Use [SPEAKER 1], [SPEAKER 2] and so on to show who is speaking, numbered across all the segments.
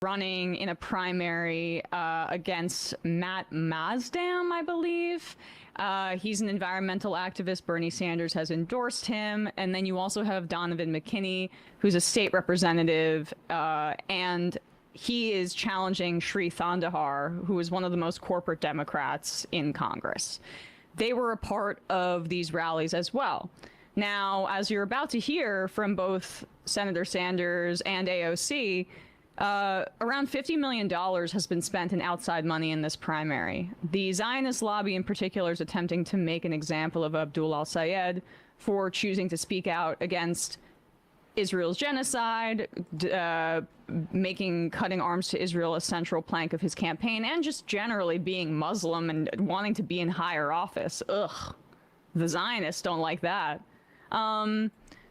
[SPEAKER 1] running in a primary against Matt Mazdam, I believe. He's an environmental activist. Bernie Sanders has endorsed him. And then you also have Donovan McKinney, who's a state representative, and he is challenging Shri Thandahar, who is one of the most corporate Democrats in Congress. They were a part of these rallies as well. Now, as you're about to hear from both Senator Sanders and AOC, around $50 million has been spent in outside money in this primary. The Zionist lobby in particular is attempting to make an example of Abdul al-Sayed for choosing to speak out against Israel's genocide, cutting arms to Israel a central plank of his campaign, and just generally being Muslim and wanting to be in higher office. Ugh, the Zionists don't like that.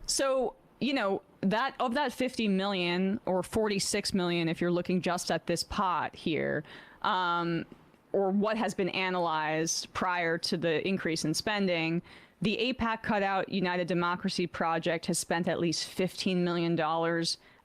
[SPEAKER 1] So, you know, that of that 50 million or 46 million, if you're looking just at this pot here, or what has been analyzed prior to the increase in spending, the AIPAC Cutout United Democracy Project has spent at least $15 million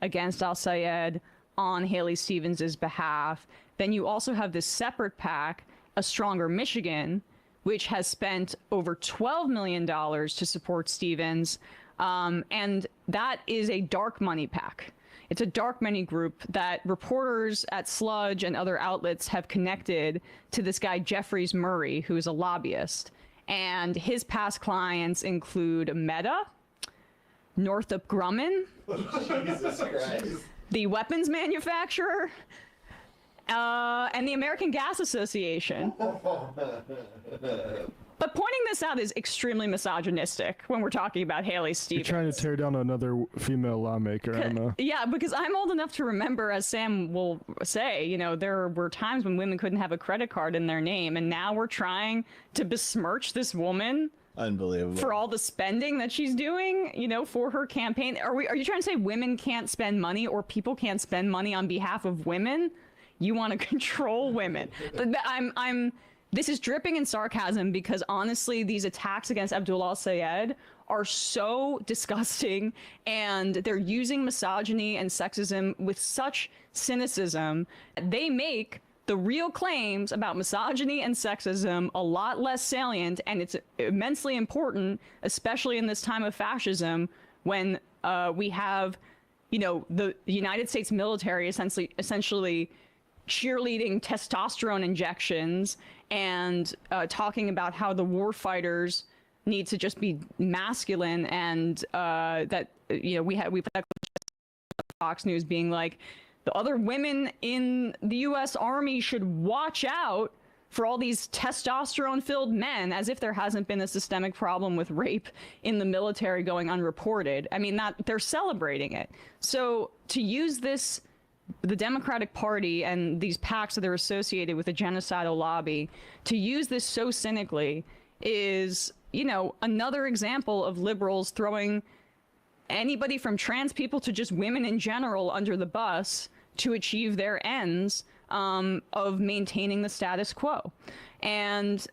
[SPEAKER 1] against al-Sayed on Haley Stevens' behalf. Then you also have this separate PAC, A Stronger Michigan, which has spent over $12 million to support Stevens. And that is a dark money PAC. It's a dark money group that reporters at Sludge and other outlets have connected to this guy, Jeffries Murray, who is a lobbyist. And his past clients include Meta, Northrop Grumman, Jesus Christ, the weapons manufacturer, and the American Gas Association. But pointing this out is extremely misogynistic when we're talking about Haley Stevens.
[SPEAKER 2] You're trying to tear down another female lawmaker, I know.
[SPEAKER 1] Yeah, because I'm old enough to remember, as Sam will say, you know, there were times when women couldn't have a credit card in their name, and now we're trying to besmirch this woman.
[SPEAKER 3] Unbelievable.
[SPEAKER 1] For all the spending that she's doing, you know, for her campaign. Are you trying to say women can't spend money, or people can't spend money on behalf of women? You want to control women. This is dripping in sarcasm because honestly, these attacks against Abdul al-Sayed are so disgusting, and they're using misogyny and sexism with such cynicism. They make the real claims about misogyny and sexism a lot less salient, and it's immensely important, especially in this time of fascism when we have, you know, the United States military essentially cheerleading testosterone injections and talking about how the war fighters need to just be masculine, and that, you know, we've had Fox News being like, the other women in the U.S. Army should watch out for all these testosterone-filled men, as if there hasn't been a systemic problem with rape in the military going unreported. I mean, that they're celebrating it. So to use this, the Democratic Party and these PACs that are associated with a genocidal lobby, to use this so cynically is, you know, another example of liberals throwing anybody from trans people to just women in general under the bus to achieve their ends of maintaining the status quo. And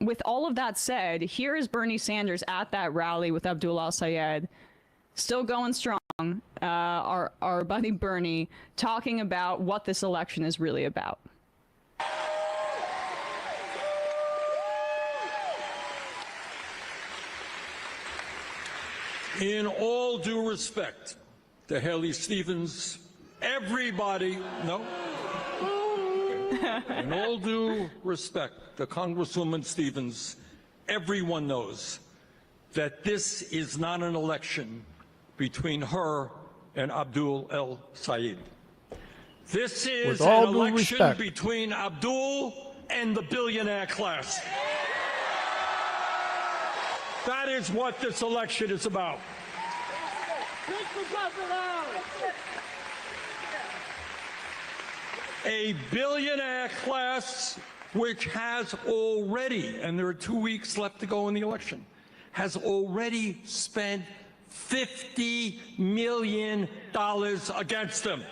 [SPEAKER 1] with all of that said, here is Bernie Sanders at that rally with Abdul al-Sayed, still going strong, our buddy Bernie, talking about what this election is really about.
[SPEAKER 4] In all due respect to Haley Stevens, everybody, no. In all due respect to Congresswoman Stevens, everyone knows that this is not an election between her and Abdul al-Sayed. This is an election between Abdul and the billionaire class. That is what this election is about. A billionaire class which has already, and there are 2 weeks left to go in the election, has already spent $50 million against them.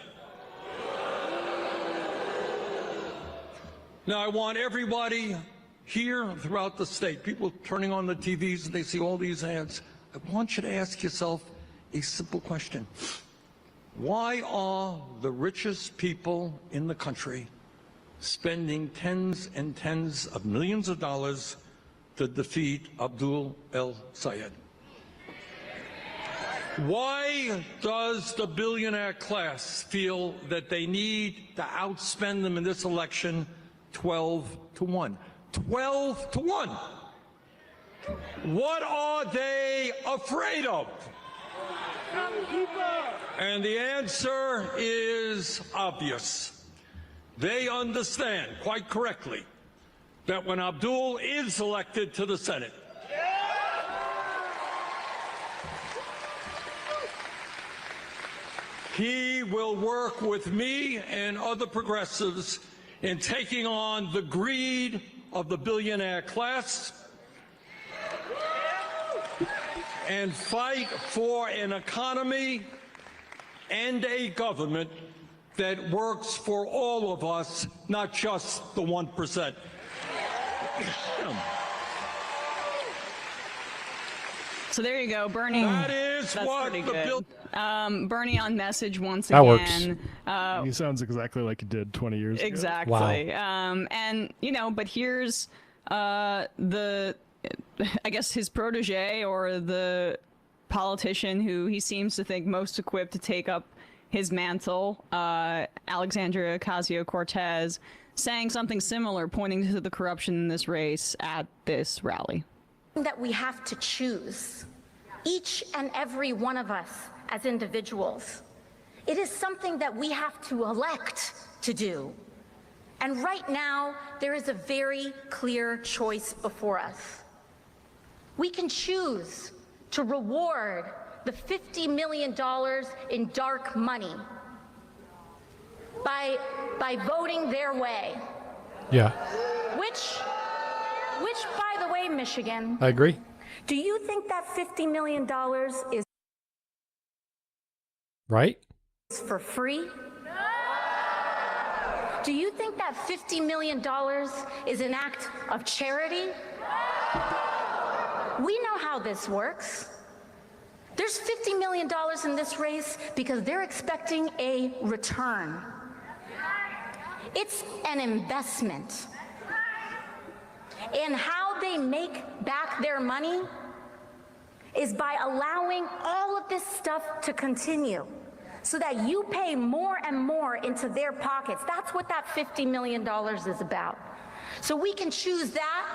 [SPEAKER 4] Now, I want everybody here throughout the state, people turning on the TVs and they see all these ads, I want you to ask yourself a simple question. Why are the richest people in the country spending tens and tens of millions of dollars to defeat Abdul el-Sayed? Why does the billionaire class feel that they need to outspend them in this election 12-1? 12-1! What are they afraid of? And the answer is obvious. They understand, quite correctly, that when Abdul is elected to the Senate, he will work with me and other progressives in taking on the greed of the billionaire class and fight for an economy and a government that works for all of us, not just the 1%.
[SPEAKER 1] So there you go, Bernie.
[SPEAKER 4] That is
[SPEAKER 1] That's
[SPEAKER 4] what
[SPEAKER 1] pretty
[SPEAKER 4] the
[SPEAKER 1] good. Bernie on message once
[SPEAKER 3] That
[SPEAKER 1] again.
[SPEAKER 2] He sounds exactly like he did 20 years ago.
[SPEAKER 1] Exactly. And you know, but here's the, I guess his protege or the politician who he seems to think most equipped to take up his mantle, Alexandria Ocasio-Cortez, saying something similar, pointing to the corruption in this race at this rally.
[SPEAKER 5] That we have to choose, each and every one of us as individuals. It is something that we have to elect to do. And right now, there is a very clear choice before us. We can choose to reward the $50 million in dark money by voting their way.
[SPEAKER 3] Yeah,
[SPEAKER 5] Which, by the way, Michigan,
[SPEAKER 3] I agree.
[SPEAKER 5] do you think that $50 million is
[SPEAKER 3] Right?
[SPEAKER 5] for free? Do you think that $50 million is an act of charity? We know how this works. There's $50 million in this race because they're expecting a return. It's an investment. And how they make back their money is by allowing all of this stuff to continue so that you pay more and more into their pockets. That's what that $50 million is about. So we can choose that,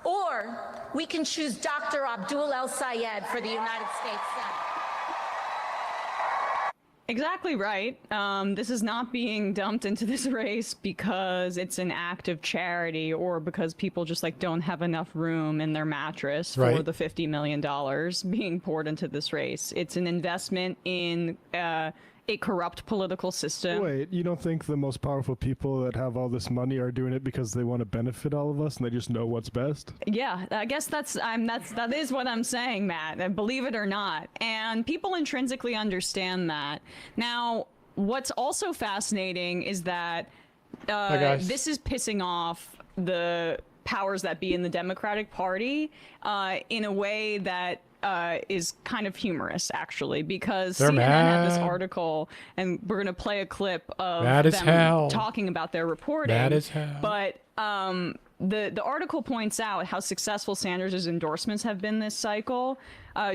[SPEAKER 5] or we can choose Dr. Abdul el-Sayed for the United States Senate.
[SPEAKER 1] Exactly right. This is not being dumped into this race because it's an act of charity or because people just like don't have enough room in their mattress for
[SPEAKER 3] Right.
[SPEAKER 1] the $50 million being poured into this race. It's an investment in a corrupt political system.
[SPEAKER 2] Wait, you don't think the most powerful people that have all this money are doing it because they want to benefit all of us and they just know what's best?
[SPEAKER 1] Yeah, I guess that is what I'm saying, Matt. Believe it or not, and people intrinsically understand that. Now, what's also fascinating is that
[SPEAKER 3] guys.
[SPEAKER 1] this is pissing off the powers that be in the Democratic Party in a way that is kind of humorous, actually, because
[SPEAKER 3] They're
[SPEAKER 1] CNN had this
[SPEAKER 3] mad.
[SPEAKER 1] article, and we're going to play a clip of
[SPEAKER 3] Mad as
[SPEAKER 1] them
[SPEAKER 3] hell.
[SPEAKER 1] talking about their reporting.
[SPEAKER 3] Mad as hell.
[SPEAKER 1] But the article points out how successful Sanders' endorsements have been this cycle.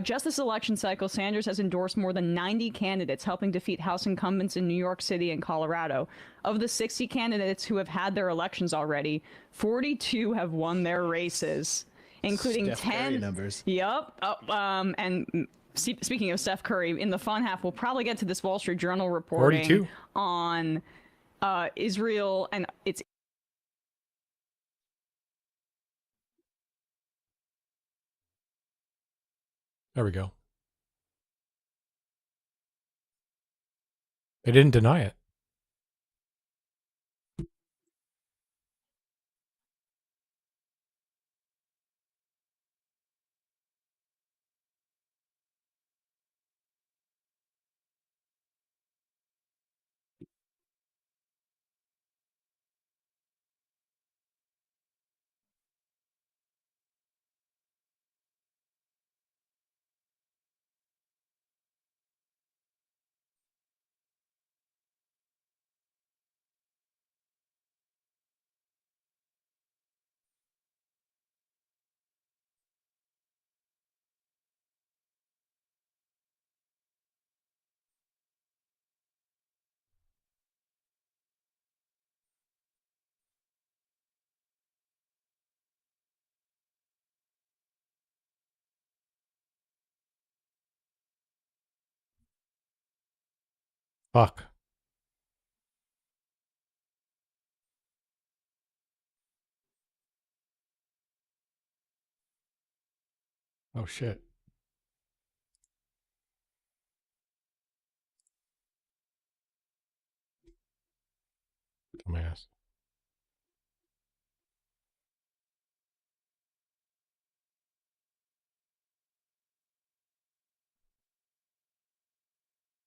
[SPEAKER 1] Just this election cycle, Sanders has endorsed more than 90 candidates, helping defeat House incumbents in New York City and Colorado. Of the 60 candidates who have had their elections already, 42 have won their races, including
[SPEAKER 6] Steph
[SPEAKER 1] 10
[SPEAKER 6] Curry numbers.
[SPEAKER 1] Yep. Speaking of Steph Curry, in the fun half, we'll probably get to this Wall Street Journal reporting
[SPEAKER 3] 42.
[SPEAKER 1] on Israel and its.
[SPEAKER 3] There we go. They didn't deny it. Fuck. Oh shit. Dumbass.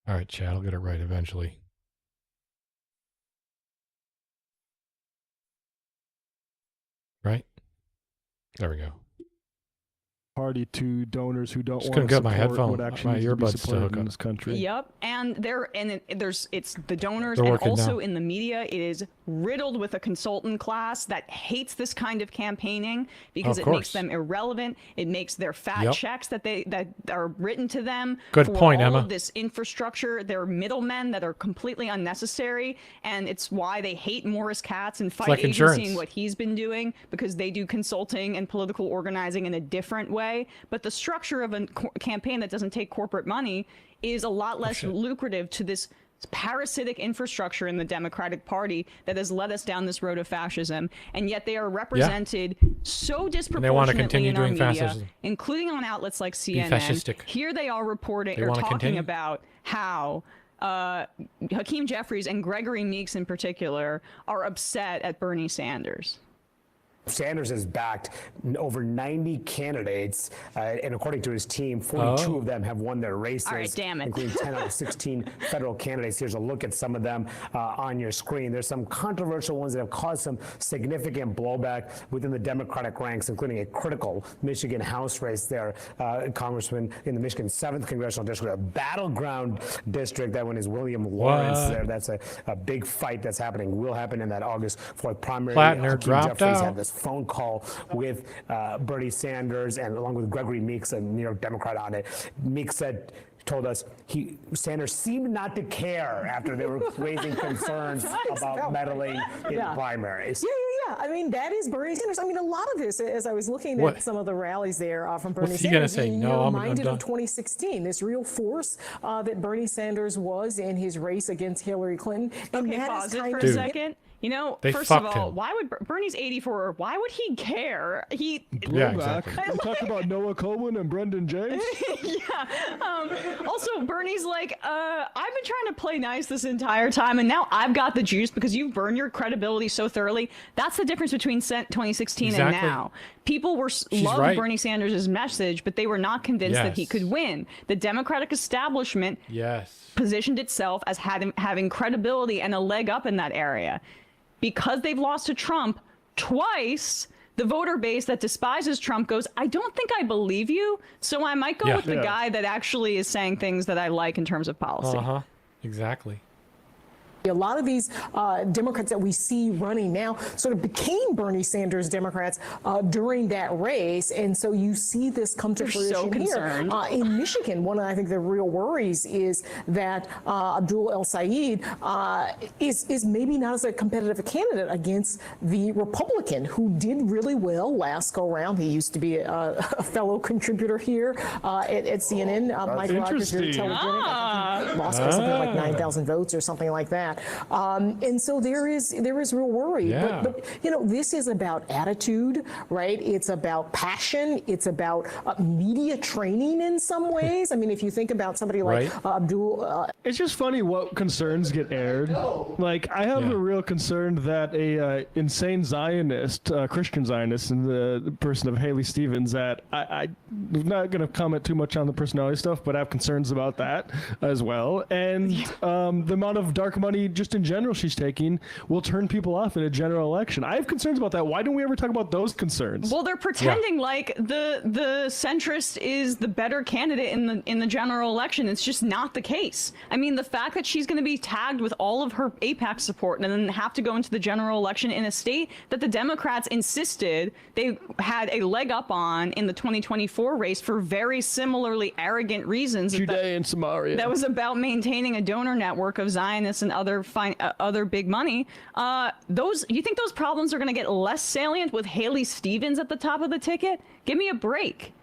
[SPEAKER 3] All right, Chad, I'll get it right eventually. Right? There we go.
[SPEAKER 2] Party to donors who don't
[SPEAKER 3] Just
[SPEAKER 2] want
[SPEAKER 3] couldn't
[SPEAKER 2] to
[SPEAKER 3] get my
[SPEAKER 2] support what
[SPEAKER 3] headphone,
[SPEAKER 2] actually
[SPEAKER 3] my
[SPEAKER 2] needs to be
[SPEAKER 3] earbuds to
[SPEAKER 2] supported
[SPEAKER 3] hook
[SPEAKER 2] in
[SPEAKER 3] up.
[SPEAKER 2] this country.
[SPEAKER 1] Yep, and it's the donors,
[SPEAKER 3] They're
[SPEAKER 1] and
[SPEAKER 3] working
[SPEAKER 1] also
[SPEAKER 3] now.
[SPEAKER 1] in the media, it is riddled with a consultant class that hates this kind of campaigning because
[SPEAKER 3] Of
[SPEAKER 1] it makes
[SPEAKER 3] course.
[SPEAKER 1] them irrelevant. It makes their fat
[SPEAKER 3] Yep.
[SPEAKER 1] checks that are written to them
[SPEAKER 3] Good
[SPEAKER 1] for
[SPEAKER 3] point,
[SPEAKER 1] all
[SPEAKER 3] Emma.
[SPEAKER 1] of this infrastructure. They're middlemen that are completely unnecessary, and it's why they hate Morris Katz and fight
[SPEAKER 3] like
[SPEAKER 1] agency
[SPEAKER 3] insurance.
[SPEAKER 1] and what he's been doing, because they do consulting and political organizing in a different way. But the structure of a campaign that doesn't take corporate money is a lot less
[SPEAKER 3] shit.
[SPEAKER 1] lucrative to this parasitic infrastructure in the Democratic Party that has led us down this road of fascism, and yet they are represented so disproportionately
[SPEAKER 3] continue
[SPEAKER 1] in our
[SPEAKER 3] doing
[SPEAKER 1] media,
[SPEAKER 3] fascism.
[SPEAKER 1] including on outlets like CNN.
[SPEAKER 3] fascistic.
[SPEAKER 1] Here they are reporting
[SPEAKER 3] They
[SPEAKER 1] or
[SPEAKER 3] wanna
[SPEAKER 1] talking
[SPEAKER 3] continue.
[SPEAKER 1] about how Hakeem Jeffries and Gregory Meeks in particular are upset at Bernie Sanders.
[SPEAKER 6] Sanders has backed over 90 candidates, and according to his team, 42 of them have won their races,
[SPEAKER 1] All right, damn it.
[SPEAKER 6] including 10 out of 16 federal candidates. Here's a look at some of them on your screen. There's some controversial ones that have caused some significant blowback within the Democratic ranks, including a critical Michigan House race there, Congressman in the Michigan 7th Congressional District, a battleground district. That one is William Lawrence
[SPEAKER 3] What?
[SPEAKER 6] there. That's a big fight that's happening, will happen in that August 4th primary.
[SPEAKER 3] Plattner
[SPEAKER 6] Hakeem
[SPEAKER 3] dropped
[SPEAKER 6] Jeffries
[SPEAKER 3] out.
[SPEAKER 6] had this phone call with Bernie Sanders and along with Gregory Meeks, a New York Democrat, on it. Meeks told us Sanders seemed not to care after they were raising concerns about meddling in primaries.
[SPEAKER 7] Yeah. I mean, that is Bernie Sanders. I mean, a lot of this, as I was looking
[SPEAKER 3] What?
[SPEAKER 7] at some of the rallies there from Bernie
[SPEAKER 3] What's he gonna
[SPEAKER 7] Sanders,
[SPEAKER 3] say? No,
[SPEAKER 7] you're
[SPEAKER 3] I'm
[SPEAKER 7] reminded
[SPEAKER 3] done.
[SPEAKER 7] of 2016, this real force that Bernie Sanders was in his race against Hillary Clinton. And
[SPEAKER 1] Okay,
[SPEAKER 7] that
[SPEAKER 1] pause
[SPEAKER 7] is
[SPEAKER 1] it
[SPEAKER 7] kind
[SPEAKER 1] for
[SPEAKER 7] of
[SPEAKER 1] a second. You know,
[SPEAKER 3] They
[SPEAKER 1] first of
[SPEAKER 3] fucked
[SPEAKER 1] all,
[SPEAKER 3] him.
[SPEAKER 1] why would Bernie's 84? Why would he care?
[SPEAKER 3] Yeah,
[SPEAKER 2] Blowback.
[SPEAKER 3] exactly.
[SPEAKER 2] We talked about Noah Coleman and Brendan James.
[SPEAKER 1] Also, Bernie's like, I've been trying to play nice this entire time, and now I've got the juice because you've burned your credibility so thoroughly. That's the difference between 2016 and
[SPEAKER 3] Exactly.
[SPEAKER 1] now. People loved
[SPEAKER 3] right.
[SPEAKER 1] Bernie Sanders' message, but they were not convinced that he
[SPEAKER 3] Yes.
[SPEAKER 1] could win. The Democratic establishment
[SPEAKER 3] Yes.
[SPEAKER 1] positioned itself as having credibility and a leg up in that area. Because they've lost to Trump twice, the voter base that despises Trump goes, I don't think I believe you, so I might go
[SPEAKER 3] Yeah.
[SPEAKER 1] with the
[SPEAKER 2] Yeah.
[SPEAKER 1] guy that actually is saying things that I like in terms of policy.
[SPEAKER 3] Uh-huh. Exactly.
[SPEAKER 7] A lot of these Democrats that we see running now sort of became Bernie Sanders Democrats during that race. And so you see this come to
[SPEAKER 1] They're
[SPEAKER 7] fruition
[SPEAKER 1] so concerned.
[SPEAKER 7] here. In Michigan, one of, I think, the real worries is that Abdul El Sayed is maybe not as a competitive candidate against the Republican who did really well last go round. He used to be a fellow contributor here at CNN. Mike Rogers, very
[SPEAKER 2] interesting.
[SPEAKER 7] telegenic. I think he lost by something like 9,000 votes or something like that. And so there is real worry.
[SPEAKER 3] Yeah.
[SPEAKER 7] But you know, this is about attitude, right? It's about passion. It's about media training in some ways. I mean, if you think about somebody like
[SPEAKER 3] Right.
[SPEAKER 7] Abdul.
[SPEAKER 2] It's just funny what concerns get aired. Like, I have
[SPEAKER 3] Yeah.
[SPEAKER 2] a real concern that a insane Zionist, Christian Zionist, in the person of Haley Stevens, that I'm not going to comment too much on the personality stuff, but I have concerns about that as well. And the amount of dark money just in general she's taking will turn people off in a general election. I have concerns about that. Why don't we ever talk about those concerns?
[SPEAKER 1] Well, they're pretending like the centrist is the better candidate in the general election. It's just not the case. I mean, the fact that she's going to be tagged with all of her AIPAC support and then have to go into the general election in a state that the Democrats insisted they had a leg up on in the 2024 race for very similarly arrogant reasons.
[SPEAKER 2] Judea and Samaria.
[SPEAKER 1] That was about maintaining a donor network of Zionists and other big money. You think those problems are going to get less salient with Haley Stevens at the top of the ticket? Give me a break.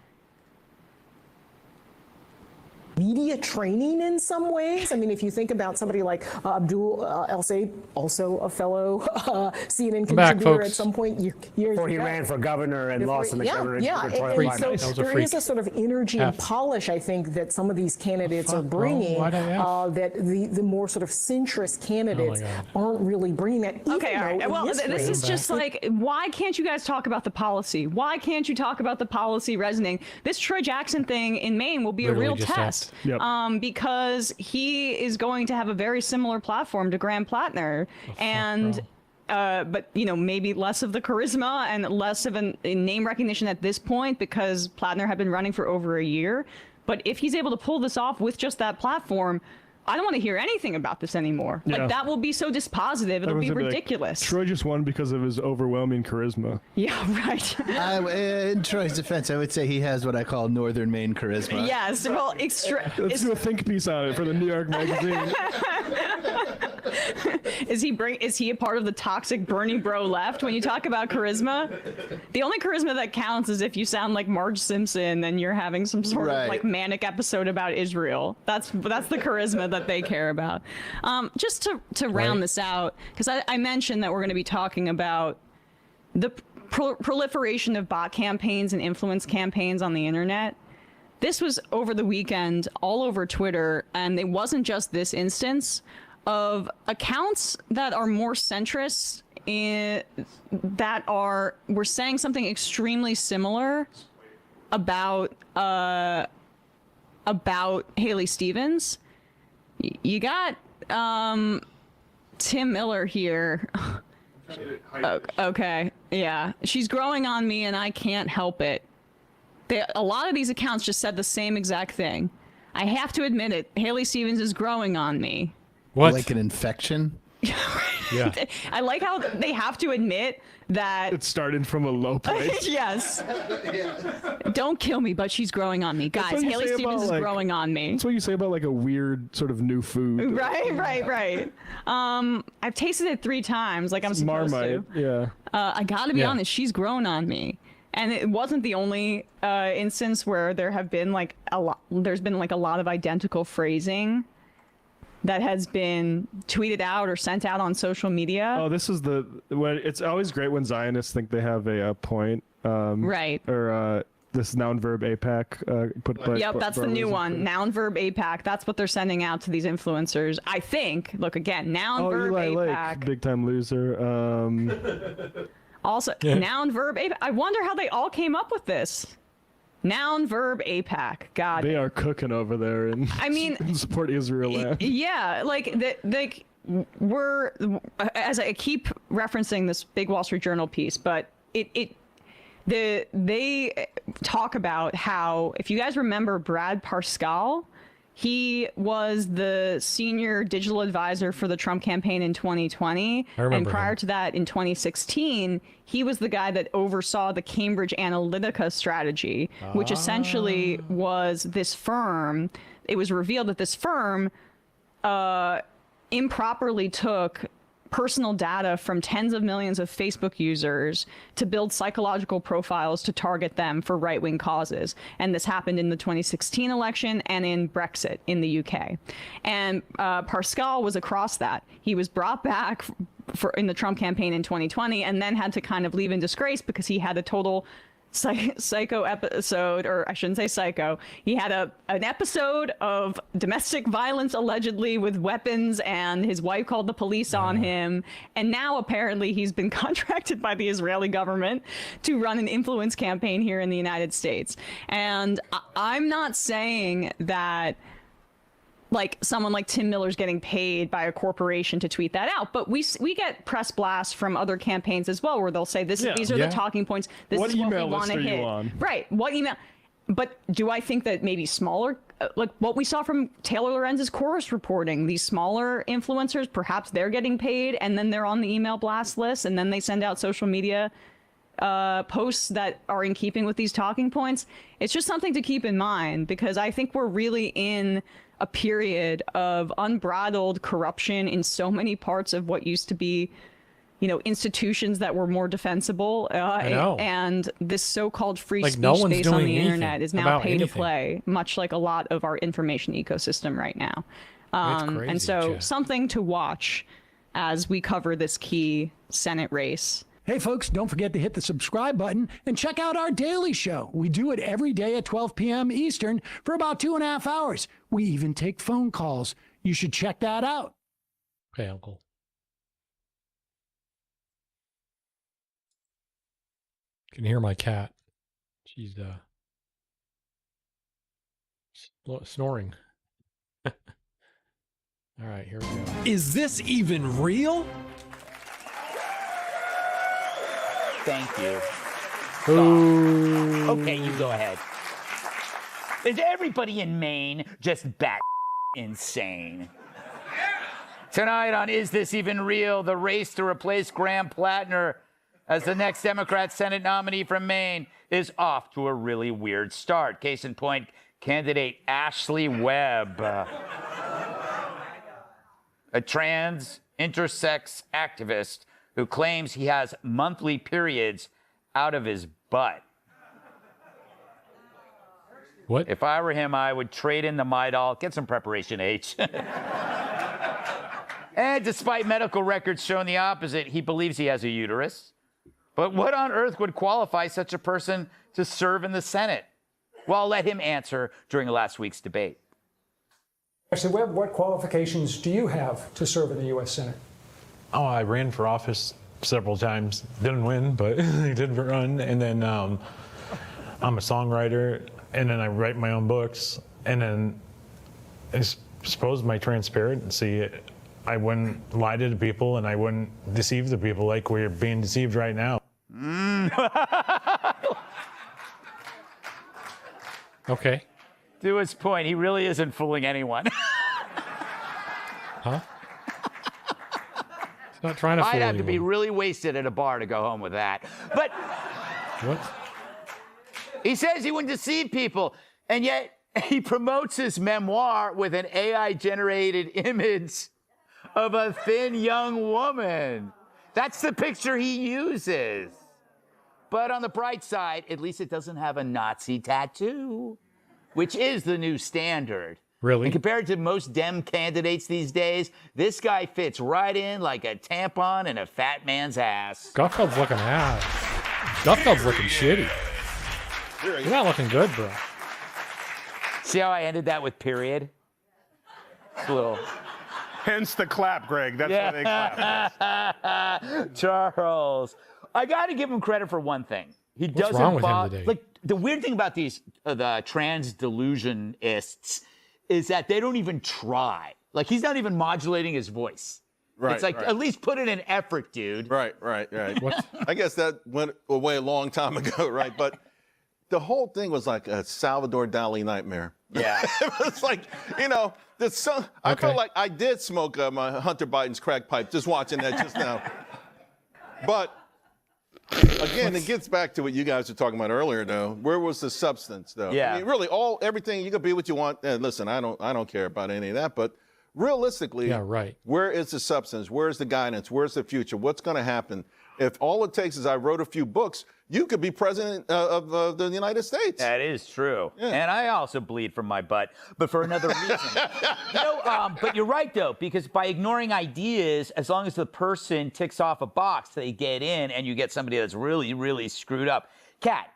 [SPEAKER 7] media training in some ways. I mean, if you think about somebody like Abdul El-Sayed, also a fellow CNN
[SPEAKER 3] back,
[SPEAKER 7] contributor
[SPEAKER 3] folks.
[SPEAKER 7] at some point years
[SPEAKER 6] Before he
[SPEAKER 7] ago.
[SPEAKER 6] ran for governor and lost in the governor gubernatorial
[SPEAKER 7] And
[SPEAKER 6] primary.
[SPEAKER 7] so
[SPEAKER 3] That was a
[SPEAKER 7] there
[SPEAKER 3] freak.
[SPEAKER 7] is a sort of energy and
[SPEAKER 3] F.
[SPEAKER 7] polish, I think, that some of these candidates are
[SPEAKER 3] fuck, bro?
[SPEAKER 7] bringing
[SPEAKER 3] Why'd I F?
[SPEAKER 7] that the more sort of centrist candidates
[SPEAKER 3] God.
[SPEAKER 7] aren't really bringing that. Even
[SPEAKER 1] Okay, all
[SPEAKER 7] though
[SPEAKER 1] right.
[SPEAKER 7] in
[SPEAKER 1] Well, this
[SPEAKER 7] history-
[SPEAKER 1] is just like, why can't you guys talk about the policy? Why can't you talk about the policy resonating? This Troy Jackson thing in Maine will be
[SPEAKER 3] Literally
[SPEAKER 1] a real
[SPEAKER 3] just
[SPEAKER 1] test.
[SPEAKER 2] Yep.
[SPEAKER 1] Because he is going to have a very similar platform to Graham Plattner, and but maybe less of the charisma and less of a name recognition at this point because Plattner had been running for over a year. But if he's able to pull this off with just that platform, I don't want to hear anything about this anymore.
[SPEAKER 2] Yeah.
[SPEAKER 1] Like that will be so dispositive, it'll
[SPEAKER 2] Everyone's
[SPEAKER 1] be
[SPEAKER 2] gonna like,
[SPEAKER 1] ridiculous.
[SPEAKER 2] Troy just won because of his overwhelming charisma.
[SPEAKER 1] Yeah, right.
[SPEAKER 8] In Troy's defense, I would say he has what I call Northern Maine charisma.
[SPEAKER 1] Yes, well,
[SPEAKER 2] Let's do a think piece on it for the New York Magazine.
[SPEAKER 1] is he a part of the toxic Bernie bro left? When you talk about charisma, the only charisma that counts is if you sound like Marge Simpson and you're having some sort of
[SPEAKER 8] Right.
[SPEAKER 1] like manic episode about Israel. That's the charisma that they care about. Just to round
[SPEAKER 3] Right.
[SPEAKER 1] this out, because I mentioned that we're going to be talking about the proliferation of bot campaigns and influence campaigns on the internet. This was over the weekend all over Twitter, and it wasn't just this instance of accounts that are more centrist were saying something extremely similar about Haley Stevens. You got Tim Miller here. Okay, yeah, she's growing on me and I can't help it. A lot of these accounts just said the same exact thing. I have to admit it, Haley Stevens is growing on me.
[SPEAKER 3] What?
[SPEAKER 8] Like an infection.
[SPEAKER 3] Yeah.
[SPEAKER 1] I like how they have to admit that.
[SPEAKER 2] It started from a low place.
[SPEAKER 1] Yes. Don't kill me, but she's growing on me. Guys,
[SPEAKER 2] what you
[SPEAKER 1] Haley
[SPEAKER 2] say
[SPEAKER 1] Stevens
[SPEAKER 2] about,
[SPEAKER 1] is
[SPEAKER 2] like-
[SPEAKER 1] growing on me.
[SPEAKER 2] That's what you say about like a weird sort of new food.
[SPEAKER 1] Right. I've tasted it 3 times, like I'm supposed
[SPEAKER 2] Marmite,
[SPEAKER 1] to.
[SPEAKER 2] yeah.
[SPEAKER 1] I gotta be
[SPEAKER 3] Yeah.
[SPEAKER 1] honest, she's grown on me. And it wasn't the only instance where there have been like there's been like a lot of identical phrasing that has been tweeted out or sent out on social media.
[SPEAKER 2] Oh, this is it's always great when Zionists think they have a point.
[SPEAKER 1] Right.
[SPEAKER 2] Or this noun verb APAC.
[SPEAKER 1] Yep, that's the new one. Noun verb APAC. That's what they're sending out to these influencers. I think. Look again. Noun verb
[SPEAKER 2] Eli
[SPEAKER 1] APAC.
[SPEAKER 2] Lake, big time loser.
[SPEAKER 1] Also, noun verb APAC. I wonder how they all came up with this. Noun verb APAC. God.
[SPEAKER 2] They are cooking over there and
[SPEAKER 1] I mean,
[SPEAKER 2] support Israel land.
[SPEAKER 1] yeah, we're, as I keep referencing this big Wall Street Journal piece, but they talk about how, if you guys remember Brad Parscale, he was the senior digital advisor for the Trump campaign in 2020.
[SPEAKER 3] I remember
[SPEAKER 1] and prior
[SPEAKER 3] him.
[SPEAKER 1] to that, in 2016, he was the guy that oversaw the Cambridge Analytica strategy, which essentially was this firm. It was revealed that this firm improperly took personal data from tens of millions of Facebook users to build psychological profiles to target them for right-wing causes. And this happened in the 2016 election and in Brexit in the UK. And Parscale was across that. He was brought back in the Trump campaign in 2020 and then had to kind of leave in disgrace because he had a total psycho episode, or I shouldn't say psycho. He had an episode of domestic violence allegedly with weapons, and his wife called the police on him. And now apparently he's been contracted by the Israeli government to run an influence campaign here in the United States. And I'm not saying that like someone like Tim Miller's getting paid by a corporation to tweet that out, but we get press blasts from other campaigns as well, where they'll say these are the talking points. This
[SPEAKER 2] What
[SPEAKER 1] is what we
[SPEAKER 2] email
[SPEAKER 1] want
[SPEAKER 2] list
[SPEAKER 1] to
[SPEAKER 2] are you
[SPEAKER 1] hit.
[SPEAKER 2] on?
[SPEAKER 1] Right? What email? But do I think that maybe smaller, like what we saw from Taylor Lorenz's Chorus reporting, these smaller influencers, perhaps they're getting paid, and then they're on the email blast list, and then they send out social media posts that are in keeping with these talking points? It's just something to keep in mind, because I think we're really in a period of unbridled corruption in so many parts of what used to be, institutions that were more defensible.
[SPEAKER 9] I know.
[SPEAKER 1] And this so-called free
[SPEAKER 9] Like,
[SPEAKER 1] speech
[SPEAKER 9] no one's
[SPEAKER 1] space on
[SPEAKER 9] doing
[SPEAKER 1] the
[SPEAKER 9] anything
[SPEAKER 1] internet is now
[SPEAKER 9] about
[SPEAKER 1] pay
[SPEAKER 9] anything.
[SPEAKER 1] to play, much like a lot of our information ecosystem right now.
[SPEAKER 9] That's
[SPEAKER 1] And
[SPEAKER 9] crazy,
[SPEAKER 1] so
[SPEAKER 9] Chad.
[SPEAKER 1] something to watch as we cover this key Senate race.
[SPEAKER 10] Hey, folks, don't forget to hit the subscribe button and check out our daily show. We do it every day at 12 p.m. Eastern for about 2.5 hours. We even take phone calls. You should check that out.
[SPEAKER 9] Okay, Uncle. Can hear my cat. She's snoring. All right, here we go.
[SPEAKER 11] Is this even real?
[SPEAKER 12] Thank you.
[SPEAKER 9] Ooh.
[SPEAKER 12] Okay, you go ahead. Is everybody in Maine just bat insane? Tonight on Is This Even Real? The race to replace Graham Plattner as the next Democrat Senate nominee from Maine is off to a really weird start. Case in point, candidate Ashley Webb, a trans intersex activist who claims he has monthly periods out of his butt.
[SPEAKER 9] What?
[SPEAKER 12] If I were him, I would trade in the Midol, get some Preparation H. And despite medical records showing the opposite, he believes he has a uterus. But what on earth would qualify such a person to serve in the Senate? Well, I'll let him answer during last week's debate.
[SPEAKER 13] Ashley Webb, what qualifications do you have to serve in the U.S. Senate?
[SPEAKER 14] Oh, I ran for office several times. Didn't win, but I did run. And then I'm a songwriter, and then I write my own books. And then I suppose my transparency, I wouldn't lie to the people, and I wouldn't deceive the people like we're being deceived right now.
[SPEAKER 9] Okay.
[SPEAKER 12] To his point, he really isn't fooling anyone.
[SPEAKER 9] Huh? He's not trying to fool
[SPEAKER 12] I'd have to be
[SPEAKER 9] anyone.
[SPEAKER 12] really wasted at a bar to go home with that. But
[SPEAKER 9] What?
[SPEAKER 12] he says he wouldn't deceive people, and yet he promotes his memoir with an AI-generated image of a thin young woman. That's the picture he uses. But on the bright side, at least it doesn't have a Nazi tattoo, which is the new standard.
[SPEAKER 9] Really?
[SPEAKER 12] And compared to most Dem candidates these days, this guy fits right in like a tampon in a fat man's ass.
[SPEAKER 9] Gutfeld's looking ass. Gutfeld's looking shitty. You're not looking good, bro.
[SPEAKER 12] See how I ended that with period? It's a little...
[SPEAKER 15] Hence the clap, Greg. That's why they clap.
[SPEAKER 12] Charles, I got to give him credit for one thing. He
[SPEAKER 9] What's
[SPEAKER 12] doesn't
[SPEAKER 9] wrong with him today?
[SPEAKER 12] Like the weird thing about these the trans delusionists is that they don't even try. Like he's not even modulating his voice.
[SPEAKER 15] Right,
[SPEAKER 12] it's like
[SPEAKER 15] right.
[SPEAKER 12] at least put in an effort, dude.
[SPEAKER 15] Right.
[SPEAKER 9] What?
[SPEAKER 15] I guess that went away a long time ago, right? But the whole thing was like a Salvador Dali nightmare.
[SPEAKER 12] Yeah.
[SPEAKER 15] It was like, I felt like I did smoke my Hunter Biden's crack pipe just watching that just now. But again, it gets back to what you guys were talking about earlier, though. Where was the substance, though?
[SPEAKER 12] Yeah.
[SPEAKER 15] I mean, really, everything, you can be what you want. And listen, I don't care about any of that. But realistically,
[SPEAKER 9] Yeah, right.
[SPEAKER 15] where is the substance? Where's the guidance? Where's the future? What's going to happen? If all it takes is I wrote a few books, you could be president of the United States.
[SPEAKER 12] That is true.
[SPEAKER 15] Yeah.
[SPEAKER 12] And I also bleed from my butt, but for another reason. But you're right, though, because by ignoring ideas, as long as the person ticks off a box, they get in, and you get somebody that's really, really screwed up. Kat.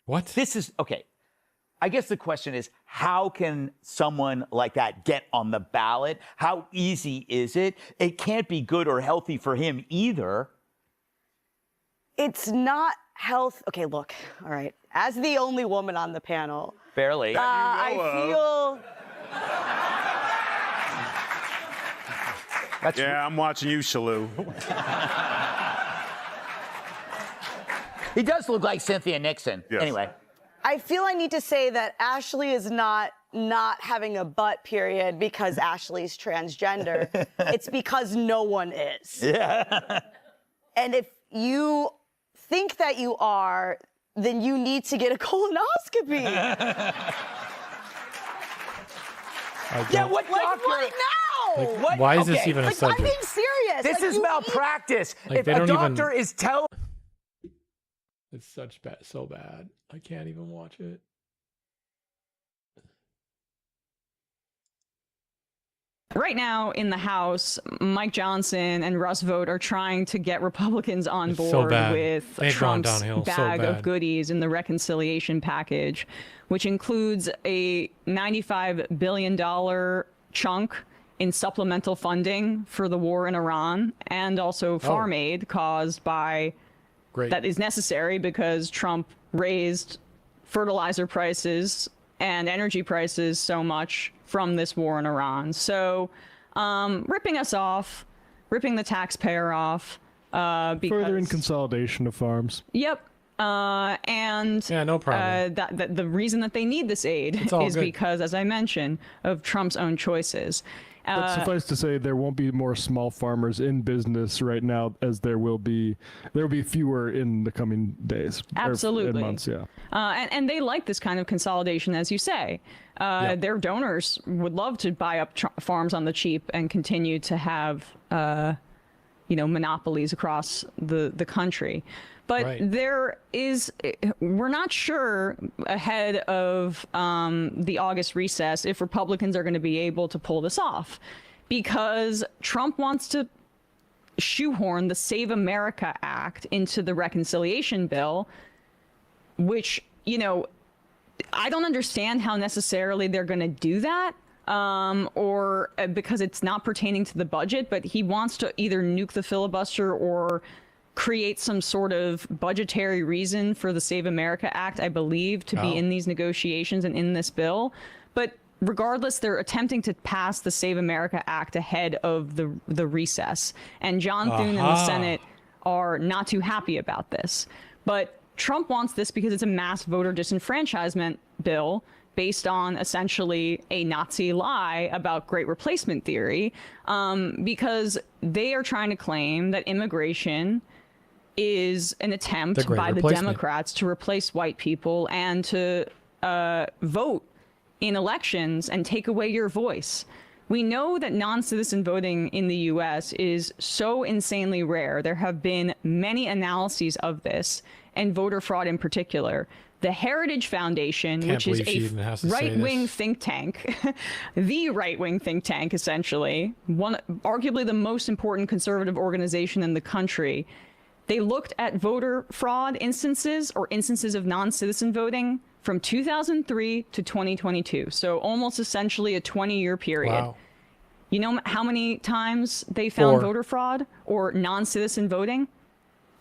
[SPEAKER 9] What?
[SPEAKER 12] This is, okay. I guess the question is, how can someone like that get on the ballot? How easy is it? It can't be good or healthy for him either.
[SPEAKER 16] It's not health. Okay, look. All right. As the only woman on the panel,
[SPEAKER 12] Barely.
[SPEAKER 16] I feel.
[SPEAKER 15] Yeah, I'm watching you, Shalou.
[SPEAKER 12] He does look like Cynthia Nixon.
[SPEAKER 15] Yes.
[SPEAKER 12] Anyway.
[SPEAKER 16] I feel I need to say that Ashley is not having a butt period because Ashley's transgender. It's because no one is.
[SPEAKER 12] Yeah.
[SPEAKER 16] And if you think that you are, then you need to get a colonoscopy.
[SPEAKER 12] Yeah, what
[SPEAKER 16] Like
[SPEAKER 12] doctor?
[SPEAKER 16] right What?
[SPEAKER 9] Why is this
[SPEAKER 16] Okay.
[SPEAKER 9] even a
[SPEAKER 16] I'm
[SPEAKER 9] subject?
[SPEAKER 16] being serious.
[SPEAKER 12] This is malpractice.
[SPEAKER 9] Like,
[SPEAKER 12] If
[SPEAKER 9] they
[SPEAKER 12] a
[SPEAKER 9] don't even-
[SPEAKER 12] doctor is telling
[SPEAKER 9] It's so bad. I can't even watch it.
[SPEAKER 1] Right now in the House, Mike Johnson and Russ Vought are trying to get Republicans on
[SPEAKER 9] It's so
[SPEAKER 1] board
[SPEAKER 9] bad.
[SPEAKER 1] with
[SPEAKER 9] They've gone
[SPEAKER 1] Trump's
[SPEAKER 9] downhill so
[SPEAKER 1] bag
[SPEAKER 9] bad.
[SPEAKER 1] of goodies in the reconciliation package, which includes a $95 billion chunk in supplemental funding for the war in Iran, and also farm aid caused by that is necessary because Trump raised fertilizer prices and energy prices so much from this war in Iran. So ripping us off, ripping the taxpayer off. Because,
[SPEAKER 2] Furthering consolidation of farms.
[SPEAKER 1] Yep. And
[SPEAKER 9] yeah, no problem.
[SPEAKER 1] That the reason that they need this aid is because, as I mentioned, of Trump's own choices.
[SPEAKER 2] But suffice to say, there won't be more small farmers in business right now, as there will be fewer in the coming days.
[SPEAKER 1] Absolutely.
[SPEAKER 2] And months, yeah.
[SPEAKER 1] And they like this kind of consolidation, as you say. Their donors would love to buy up farms on the cheap and continue to have, monopolies across the country. But we're not sure ahead of the August recess if Republicans are going to be able to pull this off, because Trump wants to shoehorn the Save America Act into the reconciliation bill, which, I don't understand how necessarily they're going to do that. Or because it's not pertaining to the budget, but he wants to either nuke the filibuster or create some sort of budgetary reason for the Save America Act, I believe, to be in these negotiations and in this bill. But regardless, they're attempting to pass the Save America Act ahead of the recess. And John Thune and the Senate are not too happy about this. But Trump wants this because it's a mass voter disenfranchisement bill based on essentially a Nazi lie about great replacement theory, because they are trying to claim that immigration is an attempt by the Democrats to replace white people and to vote in elections and take away your voice. We know that non-citizen voting in the U.S. is so insanely rare. There have been many analyses of this, and voter fraud in particular. The Heritage Foundation, which is a right-wing think tank, the right-wing think tank, essentially, arguably the most important conservative organization in the country, they looked at voter fraud instances or instances of non-citizen voting from 2003 to 2022. So almost essentially a 20-year period.
[SPEAKER 9] Wow.
[SPEAKER 1] You know how many times they found voter fraud or non-citizen voting?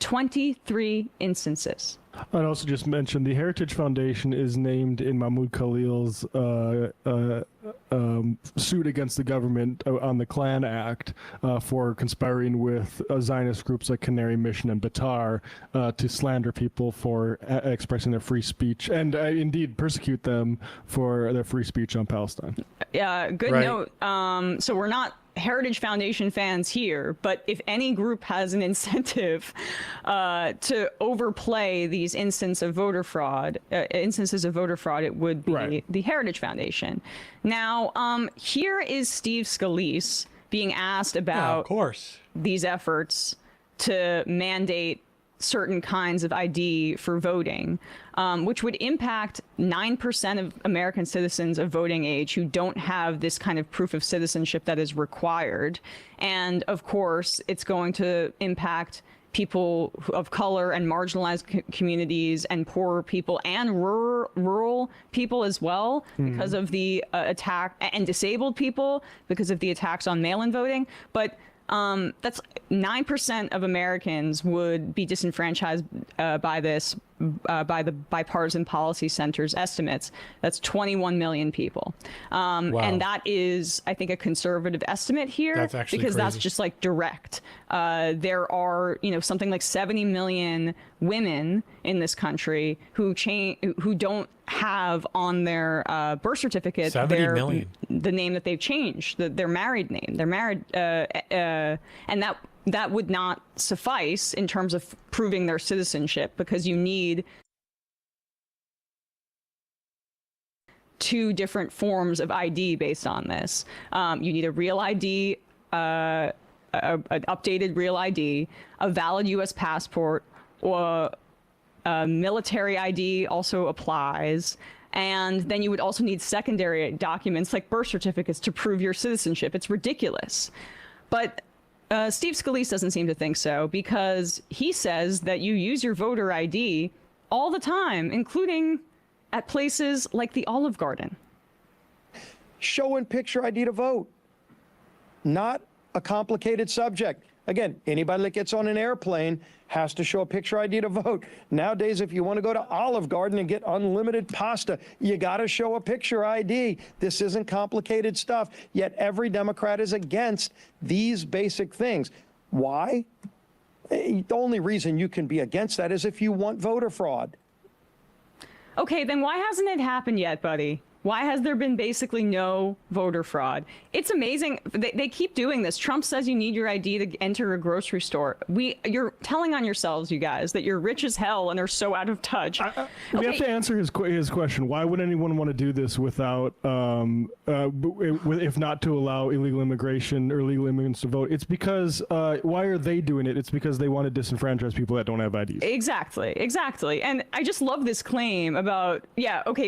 [SPEAKER 1] 23 instances.
[SPEAKER 2] I'd also just mention the Heritage Foundation is named in Mahmoud Khalil's suit against the government on the Klan Act for conspiring with Zionist groups like Canary Mission and Batar to slander people for expressing their free speech and indeed persecute them for their free speech on Palestine.
[SPEAKER 1] Good note. So we're not Heritage Foundation fans here, but if any group has an incentive to overplay these instances of voter fraud, it would be the Heritage Foundation. Now, here is Steve Scalise being asked about these efforts to mandate certain kinds of ID for voting, which would impact 9% of American citizens of voting age who don't have this kind of proof of citizenship that is required. And of course, it's going to impact people of color and marginalized communities and poorer people and rural people as well because of the attack, and disabled people because of the attacks on mail-in voting. But that's 9% of Americans would be disenfranchised by this, by the Bipartisan Policy Center's estimates. That's 21 million people. And that is, I think, a conservative estimate here.
[SPEAKER 9] That's actually
[SPEAKER 1] because
[SPEAKER 9] crazy.
[SPEAKER 1] that's just like direct. There are, something like 70 million women in this country who don't have on their birth certificate
[SPEAKER 9] 70 million.
[SPEAKER 1] the name that they've changed, their married name. They're married, and that would not suffice in terms of proving their citizenship, because you need two different forms of ID based on this. You need a real ID, an updated real ID, a valid U.S. passport, or a military ID also applies. And then you would also need secondary documents like birth certificates to prove your citizenship. It's ridiculous. But Steve Scalise doesn't seem to think so, because he says that you use your voter ID all the time, including at places like the Olive Garden.
[SPEAKER 17] Show and picture ID to vote. Not a complicated subject. Again, anybody that gets on an airplane has to show a picture ID to vote. Nowadays, if you want to go to Olive Garden and get unlimited pasta, you got to show a picture ID. This isn't complicated stuff. Yet every Democrat is against these basic things. Why? The only reason you can be against that is if you want voter fraud.
[SPEAKER 1] Okay, then why hasn't it happened yet, buddy? Why has there been basically no voter fraud? It's amazing. They keep doing this. Trump says you need your ID to enter a grocery store. You're telling on yourselves, you guys, that you're rich as hell and are so out of touch.
[SPEAKER 2] We have to answer his question. Why would anyone want to do this without, if not to allow illegal immigration or illegal immigrants to vote? It's because, why are they doing it? It's because they want to disenfranchise people that don't have IDs.
[SPEAKER 1] Exactly. And I just love this claim about,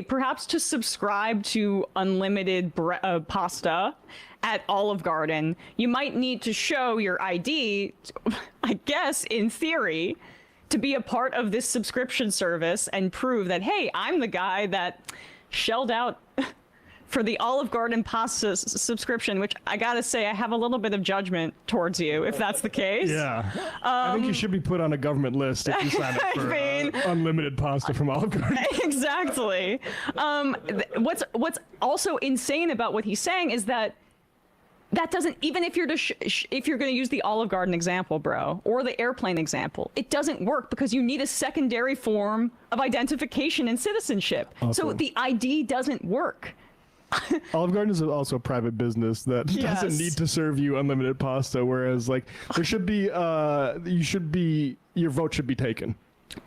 [SPEAKER 1] perhaps to subscribe to unlimited pasta at Olive Garden, you might need to show your ID, I guess, in theory, to be a part of this subscription service and prove that, hey, I'm the guy that shelled out for the Olive Garden pasta subscription, which I gotta say, I have a little bit of judgment towards you, if that's the case.
[SPEAKER 2] Yeah. I think you should be put on a government list if you sign up for unlimited pasta from Olive Garden.
[SPEAKER 1] Exactly. What's also insane about what he's saying is that doesn't, even if you're if you're going to use the Olive Garden example, bro, or the airplane example, it doesn't work because you need a secondary form of identification and citizenship. So the ID doesn't work.
[SPEAKER 2] Olive Garden is also a private business that doesn't need to serve you unlimited pasta, whereas like there should be your vote should be taken.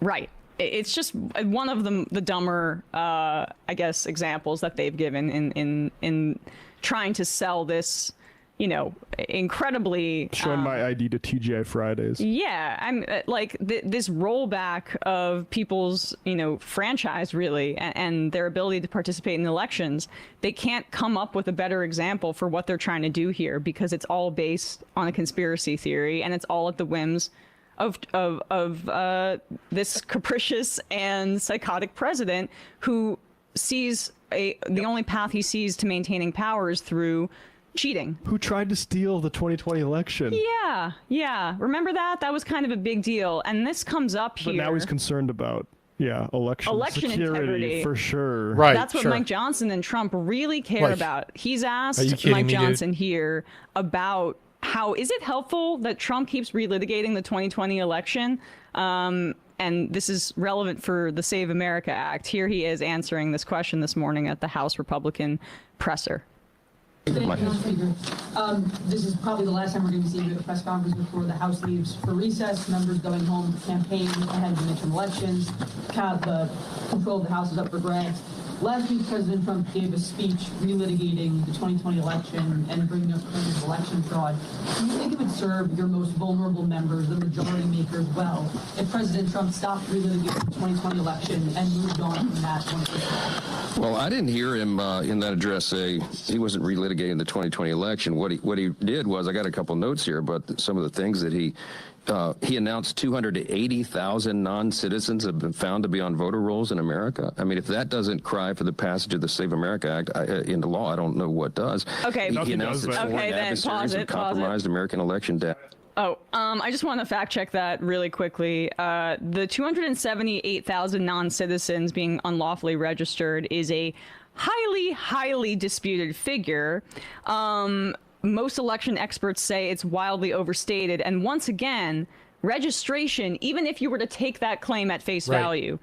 [SPEAKER 1] Right. It's just one of the dumber, I guess, examples that they've given in trying to sell this, incredibly
[SPEAKER 2] showing my ID to TGI Fridays.
[SPEAKER 1] Yeah, I'm like this rollback of people's, franchise really, and their ability to participate in elections. They can't come up with a better example for what they're trying to do here, because it's all based on a conspiracy theory, and it's all at the whims of this capricious and psychotic president who sees the only path he sees to maintaining power is through cheating.
[SPEAKER 2] Who tried to steal the 2020 election?
[SPEAKER 1] Yeah. Remember that? That was kind of a big deal. And this comes up here.
[SPEAKER 2] But now he's concerned about, election security,
[SPEAKER 1] integrity.
[SPEAKER 2] For sure.
[SPEAKER 9] Right.
[SPEAKER 1] That's what Mike Johnson and Trump really care about. He's asked Mike Johnson here about how is it helpful that Trump keeps relitigating the 2020 election? And this is relevant for the Save America Act. Here he is answering this question this morning at the House Republican presser.
[SPEAKER 18] This is probably the last time we're going to be seeing you at a press conference before the House leaves for recess. Members going home to campaign ahead of the midterm elections. The control of the House is up for grabs. Last week, President Trump gave a speech relitigating the 2020 election and bringing up claims of election fraud. Do you think it would serve your most vulnerable members, the majority makers, well, if President Trump stopped relitigating the 2020 election and moved on from that one?
[SPEAKER 19] Well, I didn't hear him in that address say he wasn't relitigating the 2020 election. What he did was, I got a couple notes here about some of the things that he announced 280,000 non-citizens have been found to be on voter rolls in America. I mean, if that doesn't cry for the passage of the Save America Act into law, I don't know what does.
[SPEAKER 1] Okay.
[SPEAKER 19] He announced that foreign adversaries have compromised American election data.
[SPEAKER 1] I just want to fact check that really quickly. The 278,000 non-citizens being unlawfully registered is a highly, highly disputed figure. Most election experts say it's wildly overstated. And once again, registration, even if you were to take that claim at face value,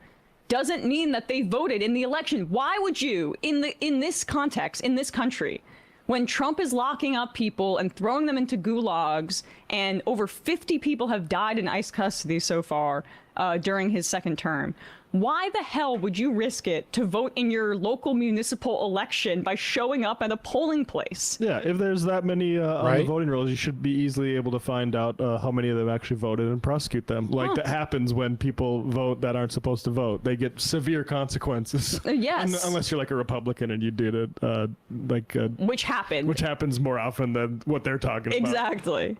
[SPEAKER 1] doesn't mean that they voted in the election. Why would you, in this context, in this country, when Trump is locking up people and throwing them into gulags, and over 50 people have died in ICE custody so far during his second term, Why the hell would you risk it to vote in your local municipal election by showing up at a polling place?
[SPEAKER 2] Yeah, if there's that many on the voting rolls, you should be easily able to find out how many of them actually voted and prosecute them. Like that happens when people vote that aren't supposed to vote. They get severe consequences.
[SPEAKER 1] Yes.
[SPEAKER 2] Unless you're like a Republican and you did it,
[SPEAKER 1] which happened.
[SPEAKER 2] Which happens more often than what they're talking about.
[SPEAKER 1] Exactly.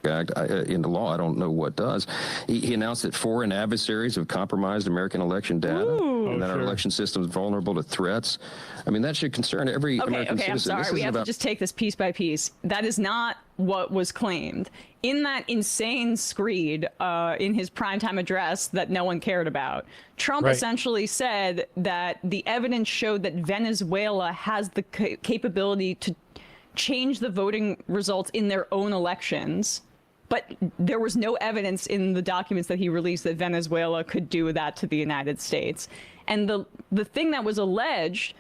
[SPEAKER 19] In the law, I don't know what does. He announced that foreign adversaries have compromised American election data, and that our election system is vulnerable to threats. I mean, that should concern every American citizen.
[SPEAKER 1] I'm sorry. We have to just take this piece by piece. That is not what was claimed. In that insane screed in his primetime address that no one cared about, Trump essentially said that the evidence showed that Venezuela has the capability to change the voting results in their own elections. But there was no evidence in the documents that he released that Venezuela could do that to the United States. And the thing that was alleged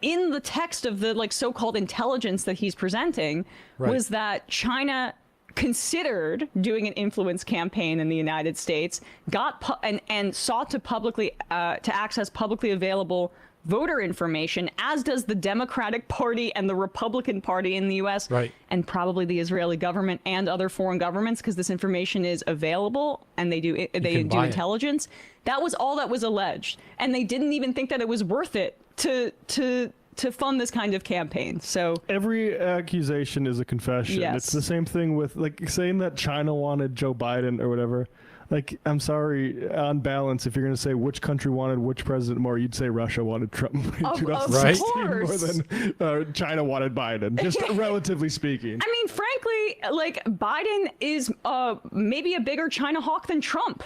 [SPEAKER 1] in the text of the so-called intelligence that he's presenting was that China considered doing an influence campaign in the United States, got and sought to publicly to access publicly available voter information, as does the Democratic Party and the Republican Party in the U.S. And probably the Israeli government and other foreign governments, because this information is available and they do intelligence. That was all that was alleged, and they didn't even think that it was worth it to fund this kind of campaign. So
[SPEAKER 2] every accusation is a confession.
[SPEAKER 1] Yes.
[SPEAKER 2] It's the same thing with saying that China wanted Joe Biden or whatever. I'm sorry, on balance, if you're going to say which country wanted which president more, you'd say Russia wanted Trump in 2016 more than China wanted Biden, just relatively speaking.
[SPEAKER 1] I mean, frankly, Biden is maybe a bigger China hawk than Trump.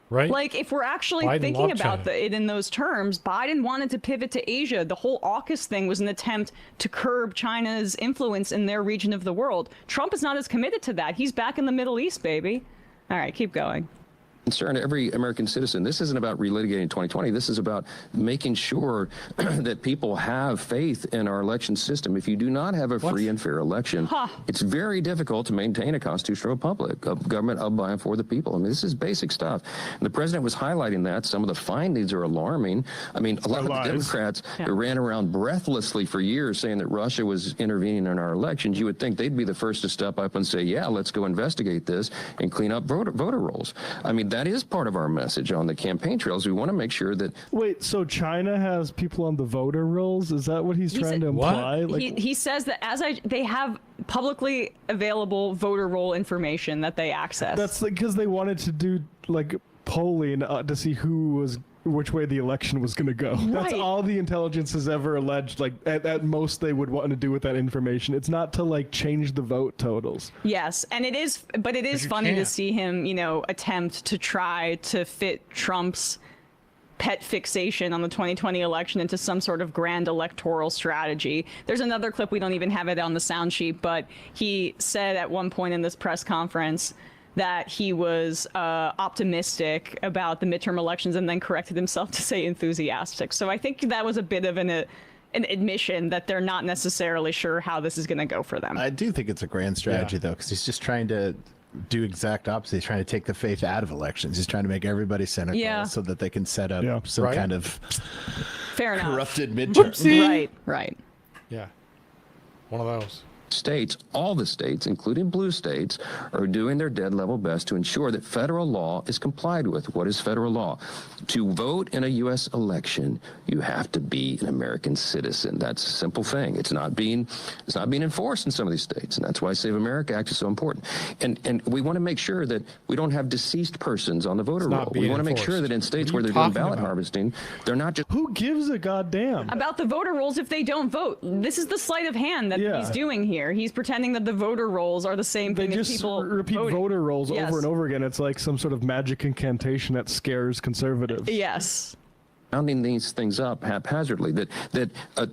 [SPEAKER 9] Right.
[SPEAKER 1] If we're actually thinking about it in those terms, Biden wanted to pivot to Asia. The whole AUKUS thing was an attempt to curb China's influence in their region of the world. Trump is not as committed to that. He's back in the Middle East, baby. All right, keep going.
[SPEAKER 19] Concern every American citizen. This isn't about relitigating 2020. This is about making sure that people have faith in our election system. If you do not have a free and fair election, it's very difficult to maintain a constitutional republic, a government of, by, and for the people. I mean, this is basic stuff. And the president was highlighting that. Some of the findings are alarming. I mean, a lot of the Democrats that ran around breathlessly for years saying that Russia was intervening in our elections, you would think they'd be the first to step up and say, yeah, let's go investigate this and clean up voter rolls. I mean, that is part of our message on the campaign trails. We want to make sure that...
[SPEAKER 2] Wait, so China has people on the voter rolls? Is that what he's trying to imply?
[SPEAKER 1] He says that they have publicly available voter roll information that they access.
[SPEAKER 2] That's because they wanted to do polling to see which way the election was going to go. That's all the intelligence has ever alleged. At most they would want to do with that information. It's not to change the vote totals.
[SPEAKER 1] Yes, and it is funny to see him, attempt to try to fit Trump's pet fixation on the 2020 election into some sort of grand electoral strategy. There's another clip, we don't even have it on the sound sheet, but he said at one point in this press conference that he was optimistic about the midterm elections and then corrected himself to say enthusiastic. So I think that was a bit of an admission that they're not necessarily sure how this is going to go for them.
[SPEAKER 8] I do think it's a grand strategy, though, because he's just trying to do exact opposite. He's trying to take the faith out of elections. He's trying to make everybody cynical so that they can set up some kind of corrupted midterm.
[SPEAKER 1] Right.
[SPEAKER 9] Yeah. One of those.
[SPEAKER 19] States, all the states, including blue states, are doing their dead level best to ensure that federal law is complied with. What is federal law? To vote in a U.S. election, you have to be an American citizen. That's a simple thing. It's not being enforced in some of these states, and that's why Save America Act is so important. And we want to make sure that we don't have deceased persons on the voter roll. We want to make sure that in states where they're doing ballot harvesting, they're not just...
[SPEAKER 2] Who gives a goddamn
[SPEAKER 1] about the voter rolls if they don't vote? This is the sleight of hand that he's doing here. He's pretending that the voter rolls are the same thing as people
[SPEAKER 2] repeat
[SPEAKER 1] voting.
[SPEAKER 2] Voter rolls over and over again. It's like some sort of magic incantation that scares conservatives.
[SPEAKER 1] Yes.
[SPEAKER 19] Rounding these things up haphazardly, that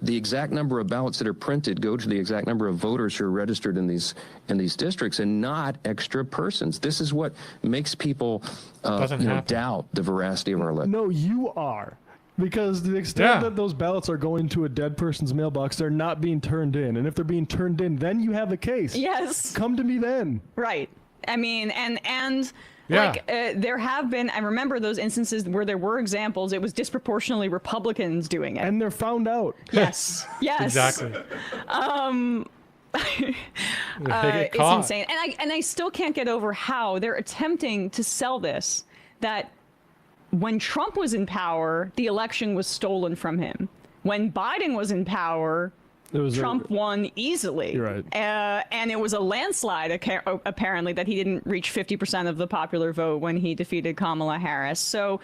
[SPEAKER 19] the exact number of ballots that are printed go to the exact number of voters who are registered in these districts, and not extra persons. This is what makes people doubt the veracity of our election.
[SPEAKER 2] No, you are. Because to the extent that those ballots are going to a dead person's mailbox, they're not being turned in. And if they're being turned in, then you have a case.
[SPEAKER 1] Yes.
[SPEAKER 2] Come to me then.
[SPEAKER 1] Right. I mean, and
[SPEAKER 9] Yeah.
[SPEAKER 1] Like, there have been, I remember those instances where there were examples, it was disproportionately Republicans doing it.
[SPEAKER 2] And they're found out.
[SPEAKER 1] Yes. Yes.
[SPEAKER 9] Exactly.
[SPEAKER 1] It's insane. And I still can't get over how they're attempting to sell this, that when Trump was in power, the election was stolen from him. When Biden was in power, Trump won easily.
[SPEAKER 2] You're right.
[SPEAKER 1] And it was a landslide, apparently, that he didn't reach 50% of the popular vote when he defeated Kamala Harris. So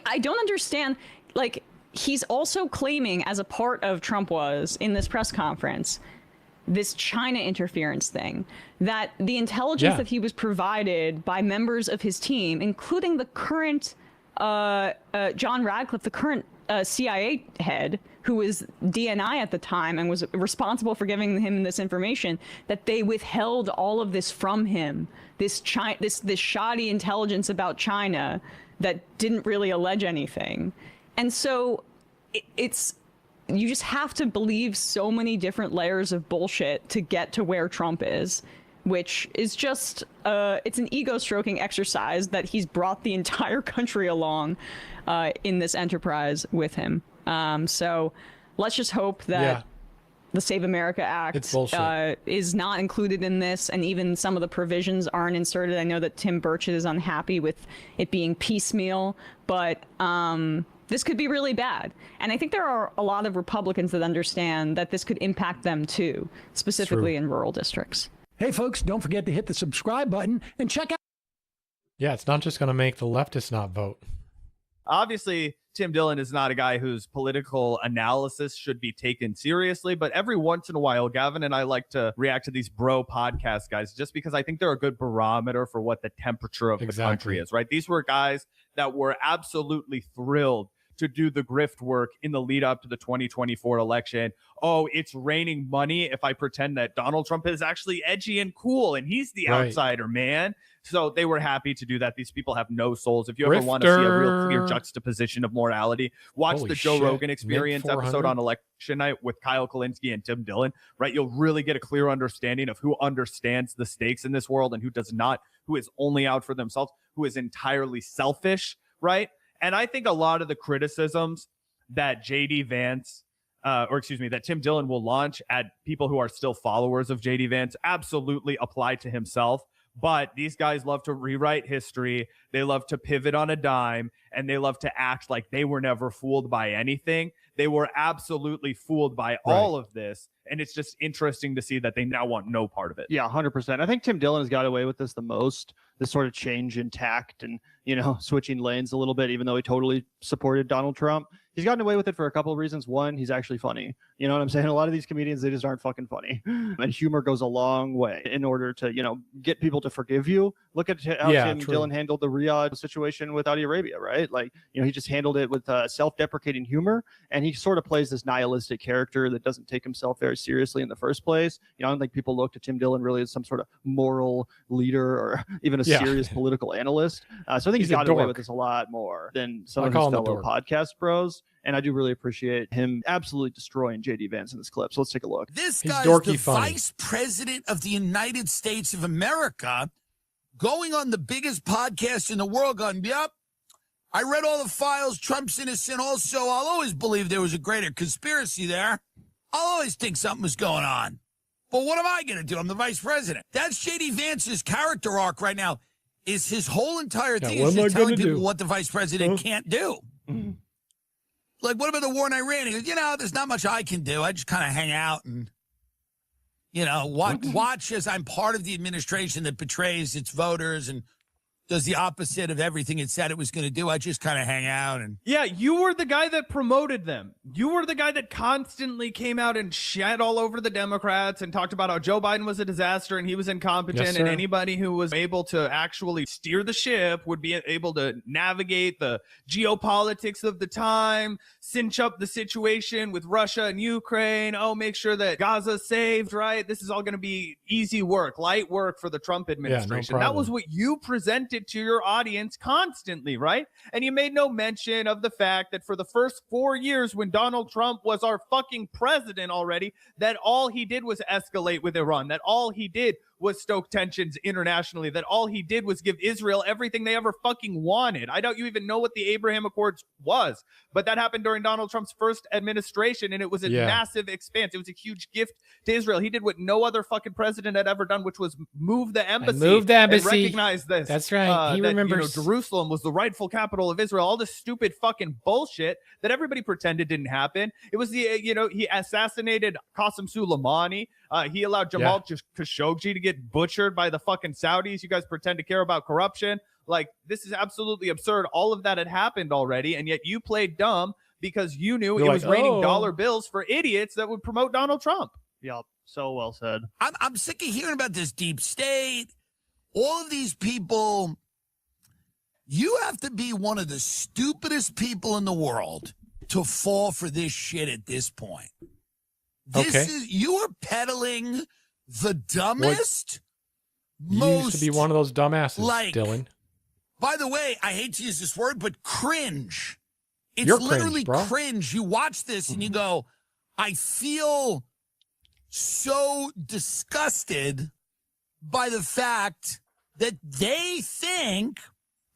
[SPEAKER 1] I don't understand. Like, he's also claiming, as a part of Trump was in this press conference, this China interference thing, that the intelligence that he was provided by members of his team, including the current John Radcliffe, the current CIA head, who was DNI at the time and was responsible for giving him this information, that they withheld all of this from him, this shoddy intelligence about China that didn't really allege anything. And so you just have to believe so many different layers of bullshit to get to where Trump is, which is just, it's an ego-stroking exercise that he's brought the entire country along in this enterprise with him. So let's just hope that the Save America Act is not included in this, and even some of the provisions aren't inserted. I know that Tim Burchett is unhappy with it being piecemeal, but this could be really bad. And I think there are a lot of Republicans that understand that this could impact them too, specifically in rural districts.
[SPEAKER 10] Hey, folks, don't forget to hit the subscribe button and check out.
[SPEAKER 9] Yeah, it's not just going to make the leftists not vote.
[SPEAKER 20] Obviously, Tim Dillon is not a guy whose political analysis should be taken seriously, but every once in a while, Gavin and I like to react to these bro podcast guys just because I think they're a good barometer for what the temperature of the country is, right? These were guys that were absolutely thrilled to do the grift work in the lead up to the 2024 election. Oh, it's raining money if I pretend that Donald Trump is actually edgy and cool and he's the outsider, man. So they were happy to do that. These people have no souls. If you ever want to see a real clear juxtaposition of morality, watch the Joe Rogan Experience episode on election night with Kyle Kalinske and Tim Dillon, right? You'll really get a clear understanding of who understands the stakes in this world and who does not, who is only out for themselves, who is entirely selfish, right? And I think a lot of the criticisms that JD Vance, that Tim Dillon will launch at people who are still followers of JD Vance absolutely apply to himself. But these guys love to rewrite history. They love to pivot on a dime, and they love to act like they were never fooled by anything. They were absolutely fooled by all of this. And it's just interesting to see that they now want no part of it.
[SPEAKER 21] Yeah, 100%. I think Tim Dillon has got away with this the most, this sort of change in tact and, switching lanes a little bit, even though he totally supported Donald Trump. He's gotten away with it for a couple of reasons. One, he's actually funny. You know what I'm saying? A lot of these comedians, they just aren't fucking funny. And humor goes a long way in order to, get people to forgive you. Look at how Tim Dillon handled the Riyadh situation with Saudi Arabia, right? Like, he just handled it with self-deprecating humor. And he sort of plays this nihilistic character that doesn't take himself very seriously in the first place. I don't think people look to Tim Dillon really as some sort of moral leader or even a serious political analyst. So I think he's gotten away with this a lot more than some of his fellow podcast bros. And I do really appreciate him absolutely destroying JD Vance in this clip. So let's take a look.
[SPEAKER 22] This guy's the vice president of the United States of America going on the biggest podcast in the world going, yep, I read all the files. Trump's innocent. Also, I'll always believe there was a greater conspiracy there. I'll always think something was going on. But what am I going to do? I'm the vice president. That's JD Vance's character arc right now. Is his whole entire thing is just telling people what the vice president can't do. Like, what about the war in Iran? He goes, there's not much I can do. I just kind of hang out and, watch as I'm part of the administration that betrays its voters and does the opposite of everything it said it was going to do. I just kind of hang out and...
[SPEAKER 20] Yeah, you were the guy that promoted them. You were the guy that constantly came out and shat all over the Democrats and talked about how Joe Biden was a disaster and he was incompetent, and anybody who was able to actually steer the ship would be able to navigate the geopolitics of the time, cinch up the situation with Russia and Ukraine. Oh, make sure that Gaza's saved, right? This is all going to be easy work, light work for the Trump administration. That was what you presented it to your audience constantly, right? And you made no mention of the fact that for the first 4 years when Donald Trump was our fucking president already, that all he did was escalate with Iran, that all he did was stoke tensions internationally, that all he did was give Israel everything they ever fucking wanted. I doubt you even know what the Abraham Accords was, but that happened during Donald Trump's first administration, and it was a massive expanse. It was a huge gift to Israel. He did what no other fucking president had ever done, which was move the embassy. And recognize this.
[SPEAKER 9] That's right. He remembers.
[SPEAKER 20] Jerusalem was the rightful capital of Israel. All this stupid fucking bullshit that everybody pretended didn't happen. It was he assassinated Qasem Soleimani. He allowed Jamal Khashoggi to get butchered by the fucking Saudis. You guys pretend to care about corruption. Like, this is absolutely absurd. All of that had happened already, and yet you played dumb because you knew it was raining dollar bills for idiots that would promote Donald Trump.
[SPEAKER 21] Yep, so well said.
[SPEAKER 22] I'm sick of hearing about this deep state. All of these people, you have to be one of the stupidest people in the world to fall for this shit at this point. You are peddling the dumbest,
[SPEAKER 9] You used to be one of those dumbasses,
[SPEAKER 22] like,
[SPEAKER 9] Dylan.
[SPEAKER 22] By the way, I hate to use this word, but cringe. It's
[SPEAKER 9] You're
[SPEAKER 22] literally
[SPEAKER 9] cringe, bro.
[SPEAKER 22] cringe. You watch this and you go, I feel so disgusted by the fact that they think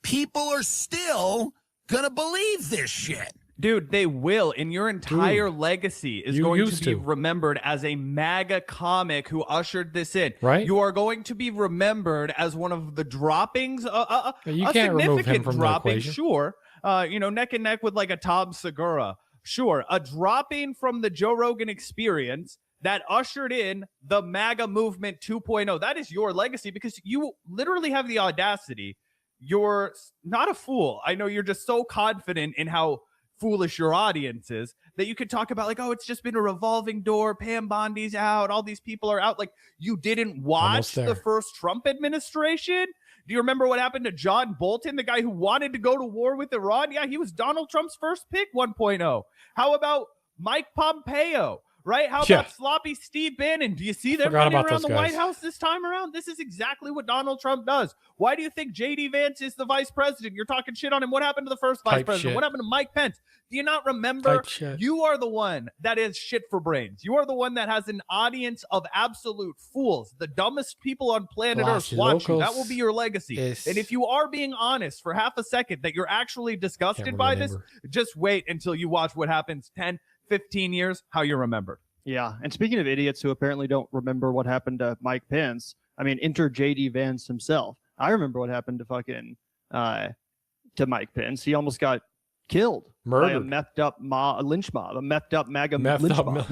[SPEAKER 22] people are still going to believe this shit.
[SPEAKER 20] Dude, they will. And your entire legacy is going to be remembered as a MAGA comic who ushered this in.
[SPEAKER 9] Right.
[SPEAKER 20] You are going to be remembered as one of the droppings.
[SPEAKER 9] You
[SPEAKER 20] a
[SPEAKER 9] can't remove him
[SPEAKER 20] significant
[SPEAKER 9] from the
[SPEAKER 20] dropping,
[SPEAKER 9] equation.
[SPEAKER 20] sure. Neck and neck with like a Tom Segura. Sure. A dropping from the Joe Rogan Experience that ushered in the MAGA movement 2.0. That is your legacy because you literally have the audacity. You're not a fool. I know you're just so confident in how foolish your audience is that you could talk about like, oh, it's just been a revolving door. Pam Bondi's out. All these people are out. Like, you didn't watch the first Trump administration? Do you remember what happened to John Bolton, the guy who wanted to go to war with Iran? Yeah, he was Donald Trump's first pick 1.0. How about Mike Pompeo? Right? How about sloppy Steve Bannon? Do you see them running around the White House this time around? This is exactly what Donald Trump does. Why do you think J.D. Vance is the vice president? You're talking shit on him. What happened to the first vice president? What happened to Mike Pence? Do you not remember? You are the one that is shit for brains. You are the one that has an audience of absolute fools. The dumbest people on planet Earth watch you. That will be your legacy. And if you are being honest for half a second that you're actually disgusted by this, just wait until you watch what happens 10, 15 years, how you remember.
[SPEAKER 21] Yeah, and speaking of idiots who apparently don't remember what happened to Mike Pence, I mean, enter J.D. Vance himself. I remember what happened to fucking to Mike Pence. He almost got killed by a methed up lynch mob, a methed up MAGA lynch mob.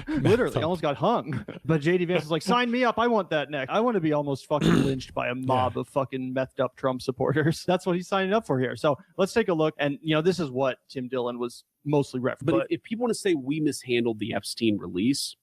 [SPEAKER 21] Literally, almost got hung. But J.D. Vance was like, sign me up. I want that next. I want to be almost fucking lynched by a mob of fucking methed up Trump supporters. That's what he's signing up for here. So let's take a look. And, this is what Tim Dillon was mostly referencing.
[SPEAKER 4] But if people want to say we mishandled the Epstein release,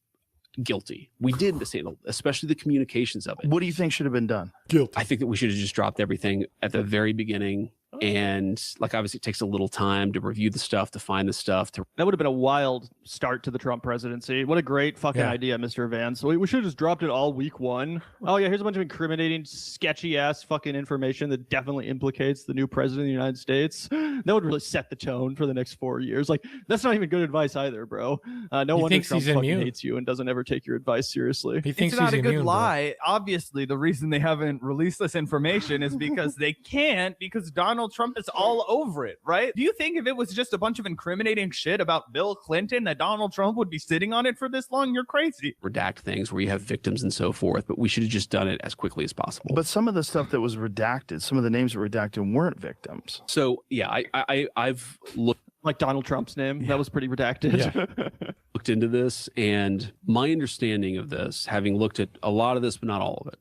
[SPEAKER 4] guilty. We did mishandle, especially the communications of it.
[SPEAKER 8] What do you think should have been done?
[SPEAKER 4] Guilty. I think that we should have just dropped everything at the very beginning. And obviously it takes a little time to review the stuff, to find the stuff.
[SPEAKER 21] That would have been a wild start to the Trump presidency. What a great fucking idea, Mr. Vance. We should have just dropped it all week one. Oh yeah, here's a bunch of incriminating, sketchy ass fucking information that definitely implicates the new president of the United States. That would really set the tone for the next 4 years. Like, that's not even good advice either, bro. No wonder Trump fucking hates you and doesn't ever take your advice seriously.
[SPEAKER 20] He thinks it's not a good lie. Obviously, the reason they haven't released this information is because they can't, because Donald Trump is all over it, right? Do you think if it was just a bunch of incriminating shit about Bill Clinton that Donald Trump would be sitting on it for this long? You're crazy.
[SPEAKER 4] Redact things where you have victims and so forth, but we should have just done it as quickly as possible.
[SPEAKER 8] But some of the stuff that was redacted, some of the names that were redacted weren't victims.
[SPEAKER 4] So yeah, I've looked,
[SPEAKER 21] like Donald Trump's name. That was pretty redacted.
[SPEAKER 4] Looked into this, and my understanding of this, having looked at a lot of this, but not all of it,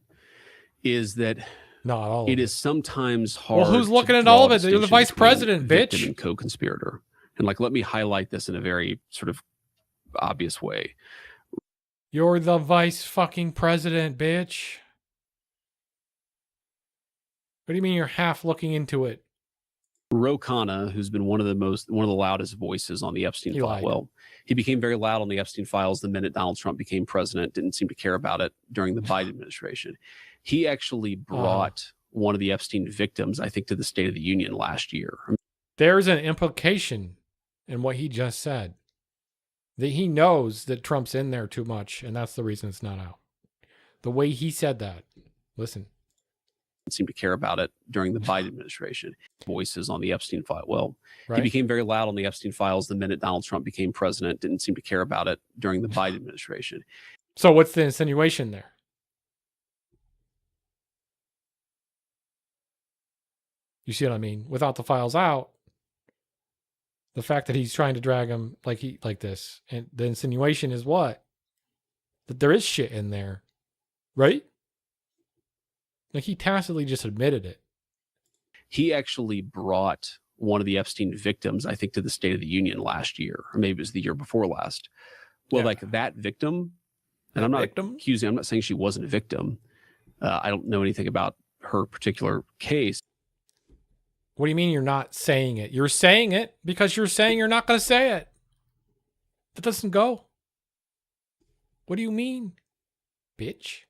[SPEAKER 4] is that it is sometimes hard.
[SPEAKER 9] Well, who's looking at all of it? You're the vice president, bitch.
[SPEAKER 4] And co-conspirator. And let me highlight this in a very sort of obvious way.
[SPEAKER 9] You're the vice fucking president, bitch. What do you mean you're half looking into it?
[SPEAKER 4] Ro Khanna, who's been one of the loudest voices on the Epstein file. Well, he became very loud on the Epstein files the minute Donald Trump became president. Didn't seem to care about it during the Biden administration. He actually brought one of the Epstein victims, I think, to the State of the Union last year.
[SPEAKER 9] There's an implication in what he just said, that he knows that Trump's in there too much, and that's the reason it's not out. The way he said that, listen.
[SPEAKER 4] Seem to care about it during the Biden administration. Voices on the Epstein file. Well,
[SPEAKER 9] Right.
[SPEAKER 4] he became very loud on the Epstein files the minute Donald Trump became president. Didn't seem to care about it during the Biden administration.
[SPEAKER 9] So what's the insinuation there? You see what I mean? Without the files out, the fact that he's trying to drag him like this, and the insinuation is what? That there is shit in there, right? Like he tacitly just admitted it.
[SPEAKER 4] He actually brought one of the Epstein victims, I think, to the State of the Union last year, or maybe it was the year before last. Well, like that victim, and I'm not accusing, I'm not saying she wasn't a victim. I don't know anything about her particular case.
[SPEAKER 9] What do you mean you're not saying it? You're saying it because you're saying you're not going to say it. That doesn't go. What do you mean, bitch?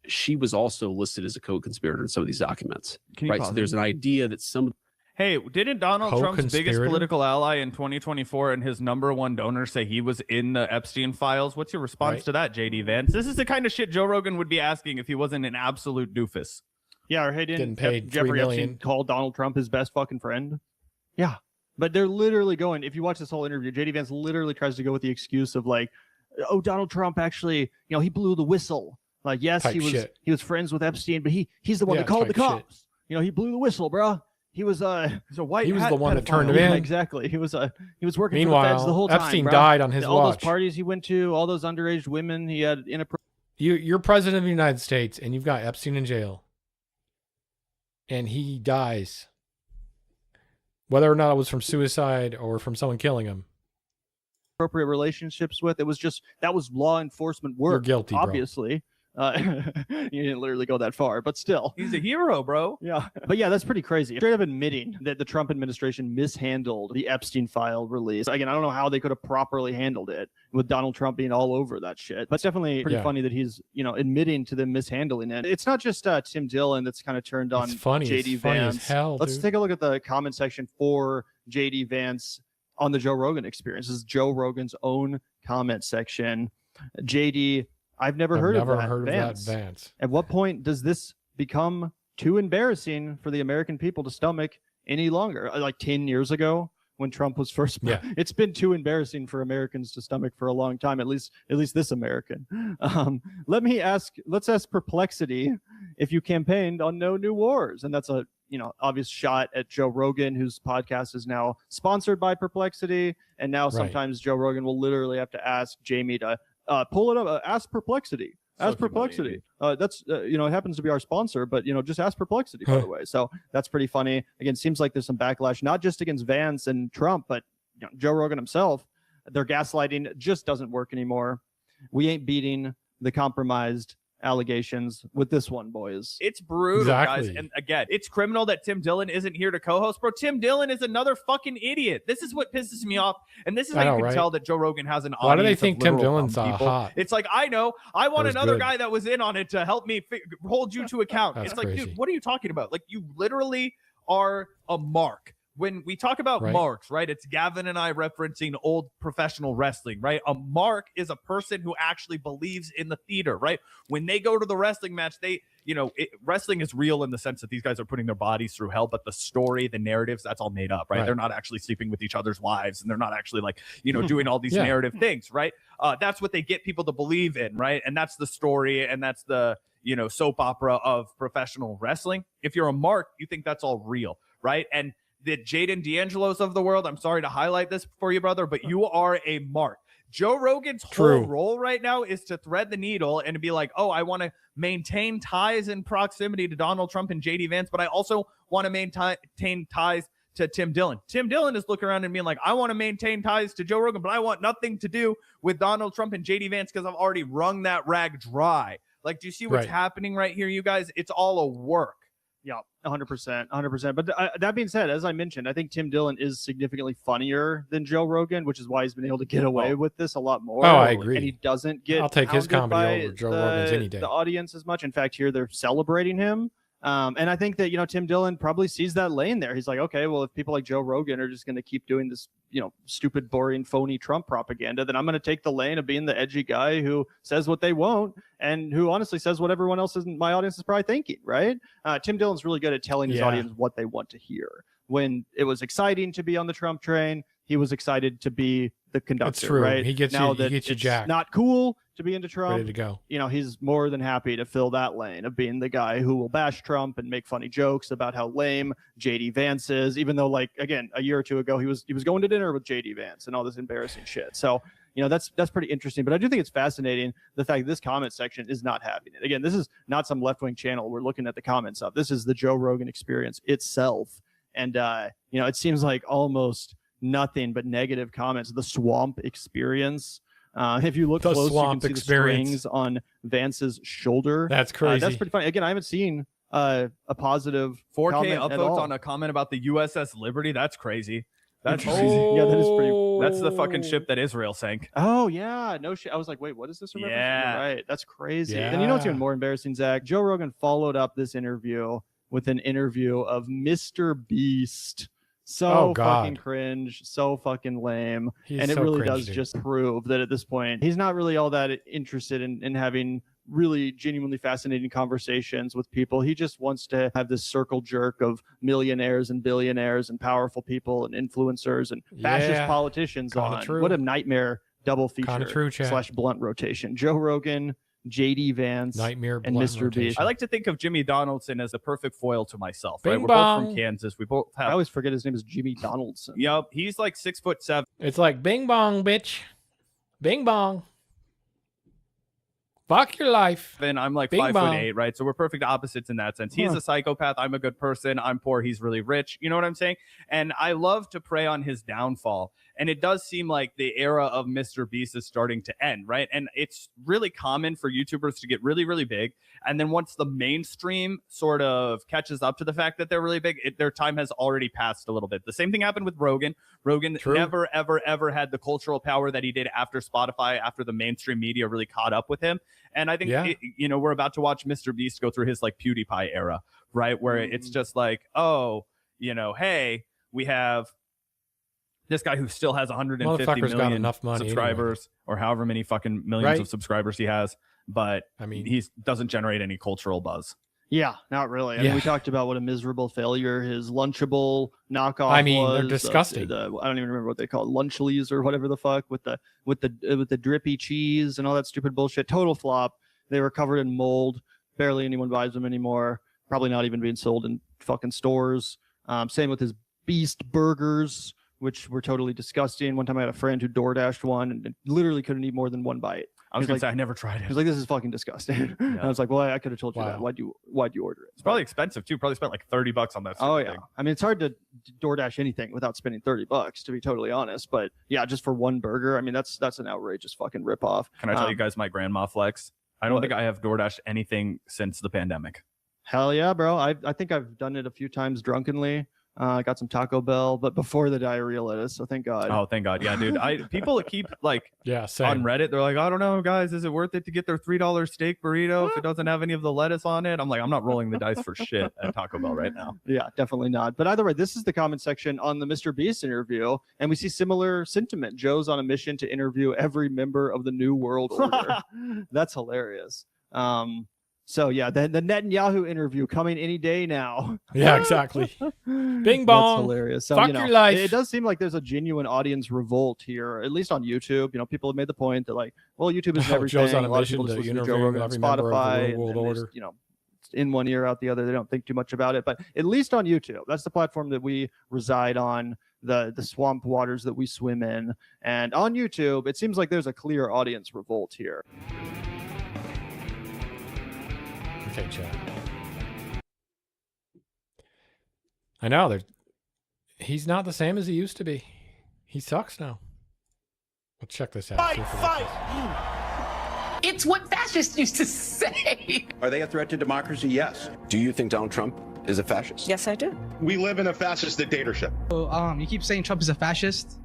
[SPEAKER 4] She was also listed as a co-conspirator in some of these documents.
[SPEAKER 20] Can you
[SPEAKER 4] right? So there's an idea that some...
[SPEAKER 20] Hey, didn't Donald Trump's biggest political ally in 2024 and his #1 donor say he was in the Epstein files? What's your response to that, JD Vance? This is the kind of shit Joe Rogan would be asking if he wasn't an absolute doofus.
[SPEAKER 21] Yeah, or hey, didn't
[SPEAKER 9] paid
[SPEAKER 21] Jeffrey
[SPEAKER 9] $3
[SPEAKER 21] Epstein
[SPEAKER 9] million.
[SPEAKER 21] call Donald Trump his best fucking friend? Yeah. But they're literally going, if you watch this whole interview, JD Vance literally tries to go with the excuse of like, oh, Donald Trump actually, he blew the whistle. Like, yes,
[SPEAKER 9] Type
[SPEAKER 21] he
[SPEAKER 9] shit.
[SPEAKER 21] was friends with Epstein, but he's the one
[SPEAKER 9] Yeah,
[SPEAKER 21] that called the
[SPEAKER 9] type shit.
[SPEAKER 21] cops. He blew the whistle, bro. He was he's a white.
[SPEAKER 9] He was
[SPEAKER 21] hat
[SPEAKER 9] the one that
[SPEAKER 21] pedophile.
[SPEAKER 9] turned him
[SPEAKER 21] Yeah,
[SPEAKER 9] in.
[SPEAKER 21] Exactly. He was working for the
[SPEAKER 9] Meanwhile,
[SPEAKER 21] feds the whole time.
[SPEAKER 9] Epstein
[SPEAKER 21] bro.
[SPEAKER 9] died on his
[SPEAKER 21] all
[SPEAKER 9] watch.
[SPEAKER 21] those parties he went to, all those underage women he had inappropriate.
[SPEAKER 9] You're president of the United States, and you've got Epstein in jail, and he dies. Whether or not it was from suicide or from someone killing him,
[SPEAKER 21] appropriate relationships with. It was just that was law enforcement work.
[SPEAKER 9] You're guilty, bro.
[SPEAKER 21] Obviously. You didn't literally go that far, but still.
[SPEAKER 20] He's a hero, bro.
[SPEAKER 21] Yeah. But yeah, that's pretty crazy. Straight up admitting that the Trump administration mishandled the Epstein file release. Again, I don't know how they could have properly handled it with Donald Trump being all over that shit. But it's definitely pretty funny that he's, admitting to them mishandling it. It's not just Tim Dillon that's kind of turned on
[SPEAKER 9] It's funny.
[SPEAKER 21] JD
[SPEAKER 9] It's funny as
[SPEAKER 21] Vance.
[SPEAKER 9] hell,
[SPEAKER 21] Let's
[SPEAKER 9] dude.
[SPEAKER 21] take a look at the comment section for JD Vance on the Joe Rogan Experience. This is Joe Rogan's own comment section. JD, I've never heard of that, Vance. At what point does this become too embarrassing for the American people to stomach any longer? Like 10 years ago when Trump was first, it's been too embarrassing for Americans to stomach for a long time, at least this American. Let's ask Perplexity if you campaigned on no new wars. And that's a, obvious shot at Joe Rogan, whose podcast is now sponsored by Perplexity. And now sometimes Joe Rogan will literally have to ask Jamie to pull it up. Ask Perplexity. Ask Perplexity. That's it happens to be our sponsor, but just ask Perplexity, by the way. So that's pretty funny. Again, seems like there's some backlash, not just against Vance and Trump, but Joe Rogan himself. Their gaslighting just doesn't work anymore. We ain't beating the compromised allegations with this one, boys.
[SPEAKER 20] It's brutal, guys. And again, it's criminal that Tim Dillon isn't here to co-host. Bro, Tim Dillon is another fucking idiot. This is what pisses me off. And this is how you can tell that Joe Rogan has an audience.
[SPEAKER 9] Why do they think
[SPEAKER 20] of
[SPEAKER 9] Tim
[SPEAKER 20] liberal
[SPEAKER 9] Dillon's
[SPEAKER 20] people.
[SPEAKER 9] hot?
[SPEAKER 20] It's like, I know. I want
[SPEAKER 9] was
[SPEAKER 20] another
[SPEAKER 9] good.
[SPEAKER 20] guy that was in on it to help me hold you to account.
[SPEAKER 9] That's
[SPEAKER 20] It's like,
[SPEAKER 9] crazy.
[SPEAKER 20] dude, what are you talking about? Like, you literally are a mark. When we talk about marks, right? It's Gavin and I referencing old professional wrestling, right? A mark is a person who actually believes in the theater, right? When they go to the wrestling match, wrestling is real in the sense that these guys are putting their bodies through hell, but the story, the narratives, that's all made up, right? They're not actually sleeping with each other's wives, and they're not actually doing all these narrative things, right? That's what they get people to believe in, right? And that's the story, and that's the soap opera of professional wrestling. If you're a mark, you think that's all real, right? And the Jaden D'Angelo's of the world, I'm sorry to highlight this for you, brother, but you are a mark. Joe Rogan's whole role right now is to thread the needle and to be like, oh, I want to maintain ties and proximity to Donald Trump and JD Vance, but I also want to maintain ties to Tim Dillon. Tim Dillon is looking around and being like, I want to maintain ties to Joe Rogan, but I want nothing to do with Donald Trump and JD Vance because I've already wrung that rag dry. Like, do you see what's happening right here, you guys? It's all a work.
[SPEAKER 21] Yeah, 100%. But that being said, as I mentioned, I think Tim Dillon is significantly funnier than Joe Rogan, which is why he's been able to get away with this a lot more.
[SPEAKER 9] Oh, I agree.
[SPEAKER 21] And he doesn't get
[SPEAKER 9] I'll take his
[SPEAKER 21] hounded
[SPEAKER 9] comedy
[SPEAKER 21] by
[SPEAKER 9] over Joe Rogan's any day.
[SPEAKER 21] the audience as much. In fact, here they're celebrating him. And I think that, Tim Dillon probably sees that lane there. He's like, okay, well, if people like Joe Rogan are just going to keep doing this, stupid, boring, phony Trump propaganda, then I'm going to take the lane of being the edgy guy who says what they won't and who honestly says what everyone else in my audience is probably thinking, right? Tim Dillon's really good at telling his audience what they want to hear. When it was exciting to be on the Trump train, he was excited to be the conductor.
[SPEAKER 9] That's true.
[SPEAKER 21] Right?
[SPEAKER 9] He gets
[SPEAKER 21] now
[SPEAKER 9] you,
[SPEAKER 21] that
[SPEAKER 9] he gets you
[SPEAKER 21] it's
[SPEAKER 9] jacked.
[SPEAKER 21] not cool to be into Trump.
[SPEAKER 9] Ready to go.
[SPEAKER 21] He's more than happy to fill that lane of being the guy who will bash Trump and make funny jokes about how lame JD Vance is, even though, like, again, a year or two ago, he was going to dinner with JD Vance and all this embarrassing shit. So, that's pretty interesting. But I do think it's fascinating the fact that this comment section is not having it. Again, this is not some left-wing channel we're looking at the comments of. This is the Joe Rogan Experience itself. And, it seems like almost nothing but negative comments. The Swamp Experience. If you look close, you can see the strings on Vance's shoulder.
[SPEAKER 9] That's crazy.
[SPEAKER 21] That's pretty funny. Again, I haven't seen a positive
[SPEAKER 20] 4K
[SPEAKER 21] comment at
[SPEAKER 20] upvotes
[SPEAKER 21] all.
[SPEAKER 20] on a comment about the USS Liberty. That's crazy. That's
[SPEAKER 21] crazy.
[SPEAKER 20] crazy.
[SPEAKER 21] Yeah, that is pretty.
[SPEAKER 20] That's the fucking ship that Israel sank.
[SPEAKER 21] Oh yeah, no shit. I was like, wait, what is this?
[SPEAKER 20] Yeah.
[SPEAKER 21] Right. That's crazy.
[SPEAKER 20] Yeah.
[SPEAKER 21] And you know what's even more embarrassing, Zach? Joe Rogan followed up this interview with an interview of Mr. Beast. So fucking cringe, so fucking lame. And it
[SPEAKER 9] so
[SPEAKER 21] really
[SPEAKER 9] cringe,
[SPEAKER 21] does
[SPEAKER 9] dude.
[SPEAKER 21] just prove that at this point, he's not really all that interested in having really genuinely fascinating conversations with people. He just wants to have this circle jerk of millionaires and billionaires and powerful people and influencers and fascist
[SPEAKER 9] Yeah.
[SPEAKER 21] politicians
[SPEAKER 9] Kinda
[SPEAKER 21] on.
[SPEAKER 9] true.
[SPEAKER 21] What a nightmare double
[SPEAKER 9] Kinda
[SPEAKER 21] feature
[SPEAKER 9] true, Chad.
[SPEAKER 21] / blunt rotation. Joe Rogan, JD Vance,
[SPEAKER 9] Nightmare
[SPEAKER 21] and
[SPEAKER 9] blunt
[SPEAKER 21] Mr. Beast.
[SPEAKER 20] I like to think of Jimmy Donaldson as the perfect foil to myself. Right?
[SPEAKER 9] Bing
[SPEAKER 20] We're both
[SPEAKER 9] bong.
[SPEAKER 20] from Kansas. We both have.
[SPEAKER 21] I always forget his name is Jimmy Donaldson.
[SPEAKER 20] Yep, he's like 6'7".
[SPEAKER 9] It's like bing bong, bitch. Bing bong. Fuck your life.
[SPEAKER 20] And I'm like
[SPEAKER 9] Bing bong.
[SPEAKER 20] 5'8", right? So we're perfect opposites in that sense. He's
[SPEAKER 9] Huh.
[SPEAKER 20] a psychopath. I'm a good person. I'm poor. He's really rich. You know what I'm saying? And I love to prey on his downfall. And it does seem like the era of Mr. Beast is starting to end, right? And it's really common for YouTubers to get really, really big. And then once the mainstream sort of catches up to the fact that they're really big, their time has already passed a little bit. The same thing happened with Rogan. Rogan never, ever, ever had the cultural power that he did after Spotify, after the mainstream media really caught up with him. And I think, we're about to watch Mr. Beast go through his like PewDiePie era, right? Where it's just like, oh, hey, we have this guy who still has 150
[SPEAKER 9] Motherfucker's got
[SPEAKER 20] million
[SPEAKER 9] enough money
[SPEAKER 20] subscribers or however many fucking millions of subscribers he has. But
[SPEAKER 9] I mean,
[SPEAKER 20] he doesn't generate any cultural buzz.
[SPEAKER 21] Yeah, not really. I mean, we talked about what a miserable failure his Lunchable knockoff
[SPEAKER 9] I mean,
[SPEAKER 21] was.
[SPEAKER 9] they're disgusting.
[SPEAKER 21] I don't even remember what they call it, Lunchleys or whatever the fuck with the drippy cheese and all that stupid bullshit. Total flop. They were covered in mold. Barely anyone buys them anymore. Probably not even being sold in fucking stores. Same with his Beast burgers, which were totally disgusting. One time I had a friend who DoorDashed one and literally couldn't eat more than one bite.
[SPEAKER 20] I was going to say, I never tried it.
[SPEAKER 21] He was like, this is fucking disgusting. And I was like, well, I could have told you that. Why'd you order it?
[SPEAKER 20] It's probably expensive too. Probably spent like $30 on that.
[SPEAKER 21] Oh
[SPEAKER 20] stupid
[SPEAKER 21] yeah.
[SPEAKER 20] thing.
[SPEAKER 21] I mean, it's hard to DoorDash anything without spending $30, to be totally honest. But yeah, just for one burger, I mean, that's an outrageous fucking ripoff.
[SPEAKER 20] Can I tell you guys my grandma flex? I don't think I have DoorDashed anything since the pandemic.
[SPEAKER 21] Hell yeah, bro. I think I've done it a few times drunkenly. I got some Taco Bell, but before the diarrhea lettuce, so thank God.
[SPEAKER 20] Oh, thank God. Yeah, dude. People keep like
[SPEAKER 9] same.
[SPEAKER 20] on Reddit, they're like, I don't know, guys, is it worth it to get their $3 steak burrito if it doesn't have any of the lettuce on it? I'm like, I'm not rolling the dice for shit at Taco Bell right now.
[SPEAKER 21] Yeah, definitely not. But either way, this is the comment section on the Mr. Beast interview, and we see similar sentiment. Joe's on a mission to interview every member of the New World Order. That's hilarious. So yeah, the Netanyahu interview coming any day now.
[SPEAKER 9] Yeah, exactly. Bing bong.
[SPEAKER 21] That's hilarious. So,
[SPEAKER 9] Fuck your life.
[SPEAKER 21] It does seem like there's a genuine audience revolt here, at least on YouTube. People have made the point that like, well, YouTube is everything.
[SPEAKER 9] Joe's on a
[SPEAKER 21] lot of people
[SPEAKER 9] mission
[SPEAKER 21] just
[SPEAKER 9] to
[SPEAKER 21] listen to Joe
[SPEAKER 9] interview
[SPEAKER 21] Rogan on
[SPEAKER 9] every member of the
[SPEAKER 21] Spotify,
[SPEAKER 9] New World
[SPEAKER 21] and
[SPEAKER 9] Order.
[SPEAKER 21] just, in one ear out the other. They don't think too much about it. But at least on YouTube, that's the platform that we reside on. The swamp waters that we swim in, and on YouTube, it seems like there's a clear audience revolt here.
[SPEAKER 9] Okay, Chad. I know he's not the same as he used to be. He sucks now. Let's check this out.
[SPEAKER 5] It's what fascists used to say.
[SPEAKER 6] Are they a threat to democracy? Yes. Do you think Donald Trump is a fascist?
[SPEAKER 16] Yes, I do.
[SPEAKER 6] We live in a fascist dictatorship.
[SPEAKER 5] You keep saying Trump is a fascist.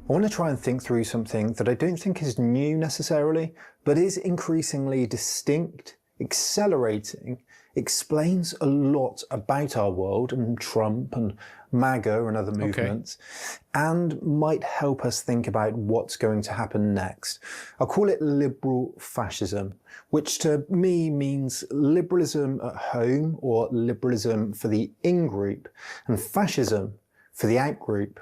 [SPEAKER 23] I want to try and think through something that I don't think is new necessarily, but is increasingly distinct, accelerating explains a lot about our world and Trump and MAGA and other movements, and might help us think about what's going to happen next. I'll call it liberal fascism, which to me means liberalism at home or liberalism for the in-group, and fascism for the out-group.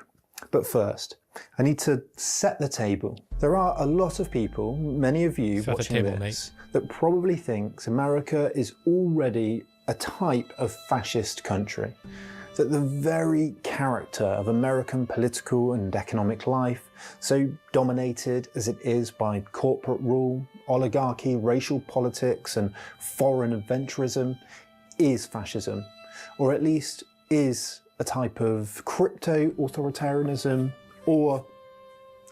[SPEAKER 23] But first, I need to set the table. There are a lot of people, many of you watching this, that probably thinks America is already a type of fascist country, that the very character of American political and economic life, so dominated as it is by corporate rule, oligarchy, racial politics, and foreign adventurism, is fascism, or at least is a type of crypto-authoritarianism or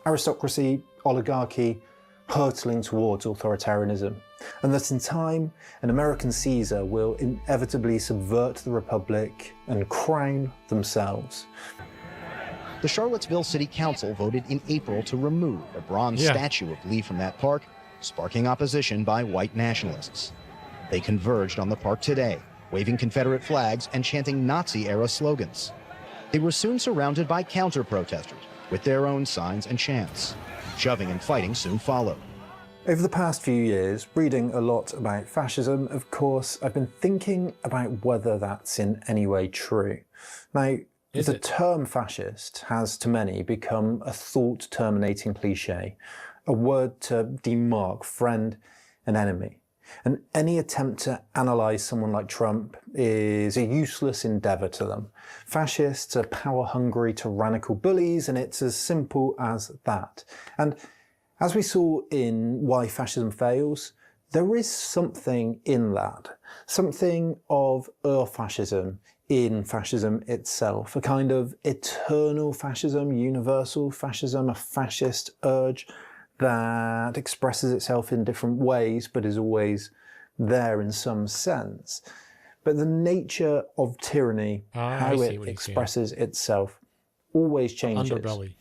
[SPEAKER 23] aristocracy, oligarchy, hurtling towards authoritarianism, and that in time an American Caesar will inevitably subvert the Republic and crown themselves.
[SPEAKER 3] The Charlottesville City Council voted in April to remove a bronze statue of Lee from that park, sparking opposition by white nationalists. They converged on the park today, waving Confederate flags and chanting Nazi-era slogans. They were soon surrounded by counter-protesters with their own signs and chants. Shoving and fighting soon followed.
[SPEAKER 23] Over the past few years, reading a lot about fascism, of course, I've been thinking about whether that's in any way true. Now, the term fascist has to many become a thought-terminating cliche, a word to demark friend and enemy. And any attempt to analyse someone like Trump is a useless endeavour to them. Fascists are power-hungry, tyrannical bullies, and it's as simple as that. And as we saw in Why Fascism Fails, there is something in that, something of fascism in fascism itself, a kind of eternal fascism, universal fascism, a fascist urge that expresses itself in different ways, but is always there in some sense. But the nature of tyranny, how it expresses itself, always changes.
[SPEAKER 9] Underbelly.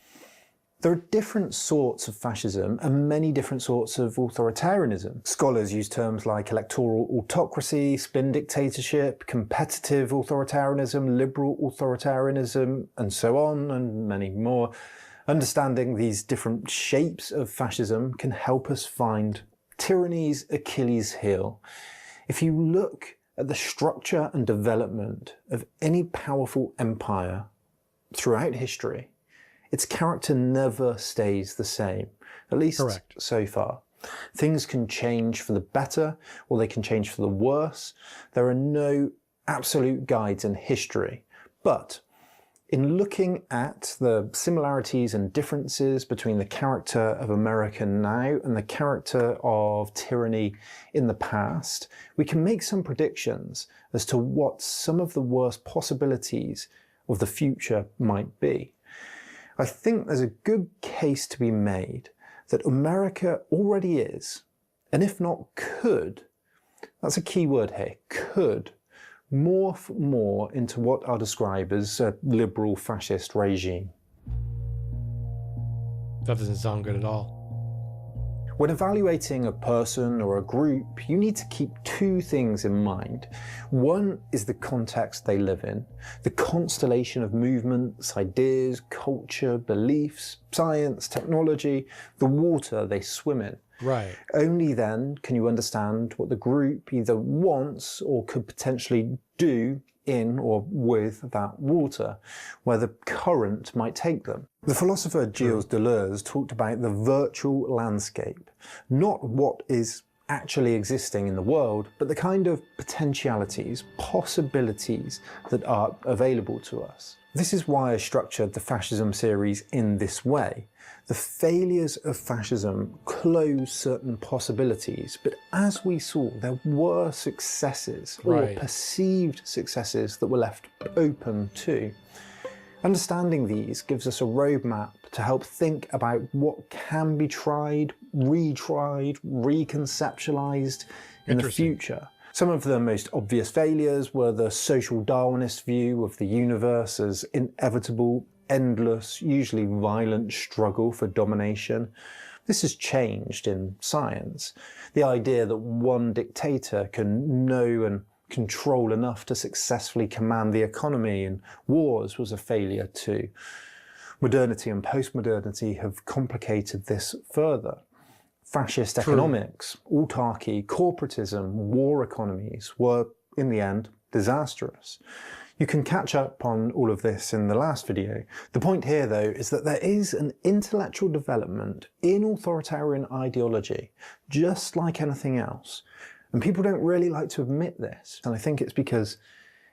[SPEAKER 23] There are different sorts of fascism and many different sorts of authoritarianism. Scholars use terms like electoral autocracy, spin dictatorship, competitive authoritarianism, liberal authoritarianism, and so on, and many more. Understanding these different shapes of fascism can help us find tyranny's Achilles heel. If you look at the structure and development of any powerful empire throughout history, its character never stays the same, at least so far. Things can change for the better, or they can change for the worse. There are no absolute guides in history, but in looking at the similarities and differences between the character of America now and the character of tyranny in the past, we can make some predictions as to what some of the worst possibilities of the future might be. I think there's a good case to be made that America already is, and if not could, that's a key word here, could, morph more into what I'll describe as a liberal fascist regime.
[SPEAKER 9] That doesn't sound good at all.
[SPEAKER 23] When evaluating a person or a group, you need to keep two things in mind. One is the context they live in, the constellation of movements, ideas, culture, beliefs, science, technology, the water they swim in.
[SPEAKER 9] Right.
[SPEAKER 23] Only then can you understand what the group either wants or could potentially do in or with that water, where the current might take them. The philosopher Gilles Deleuze talked about the virtual landscape, not what is actually existing in the world, but the kind of potentialities, possibilities that are available to us. This is why I structured the fascism series in this way. The failures of fascism close certain possibilities, but as we saw, there were successes or perceived successes that were left open too. Understanding these gives us a roadmap to help think about what can be tried, retried, reconceptualized in the future. Some of the most obvious failures were the social Darwinist view of the universe as inevitable, endless, usually violent struggle for domination. This has changed in science. The idea that one dictator can know and control enough to successfully command the economy, and wars was a failure too. Modernity and postmodernity have complicated this further. Fascist economics, autarky, corporatism, war economies were, in the end, disastrous. You can catch up on all of this in the last video. The point here, though, is that there is an intellectual development in authoritarian ideology, just like anything else. And people don't really like to admit this. And I think it's because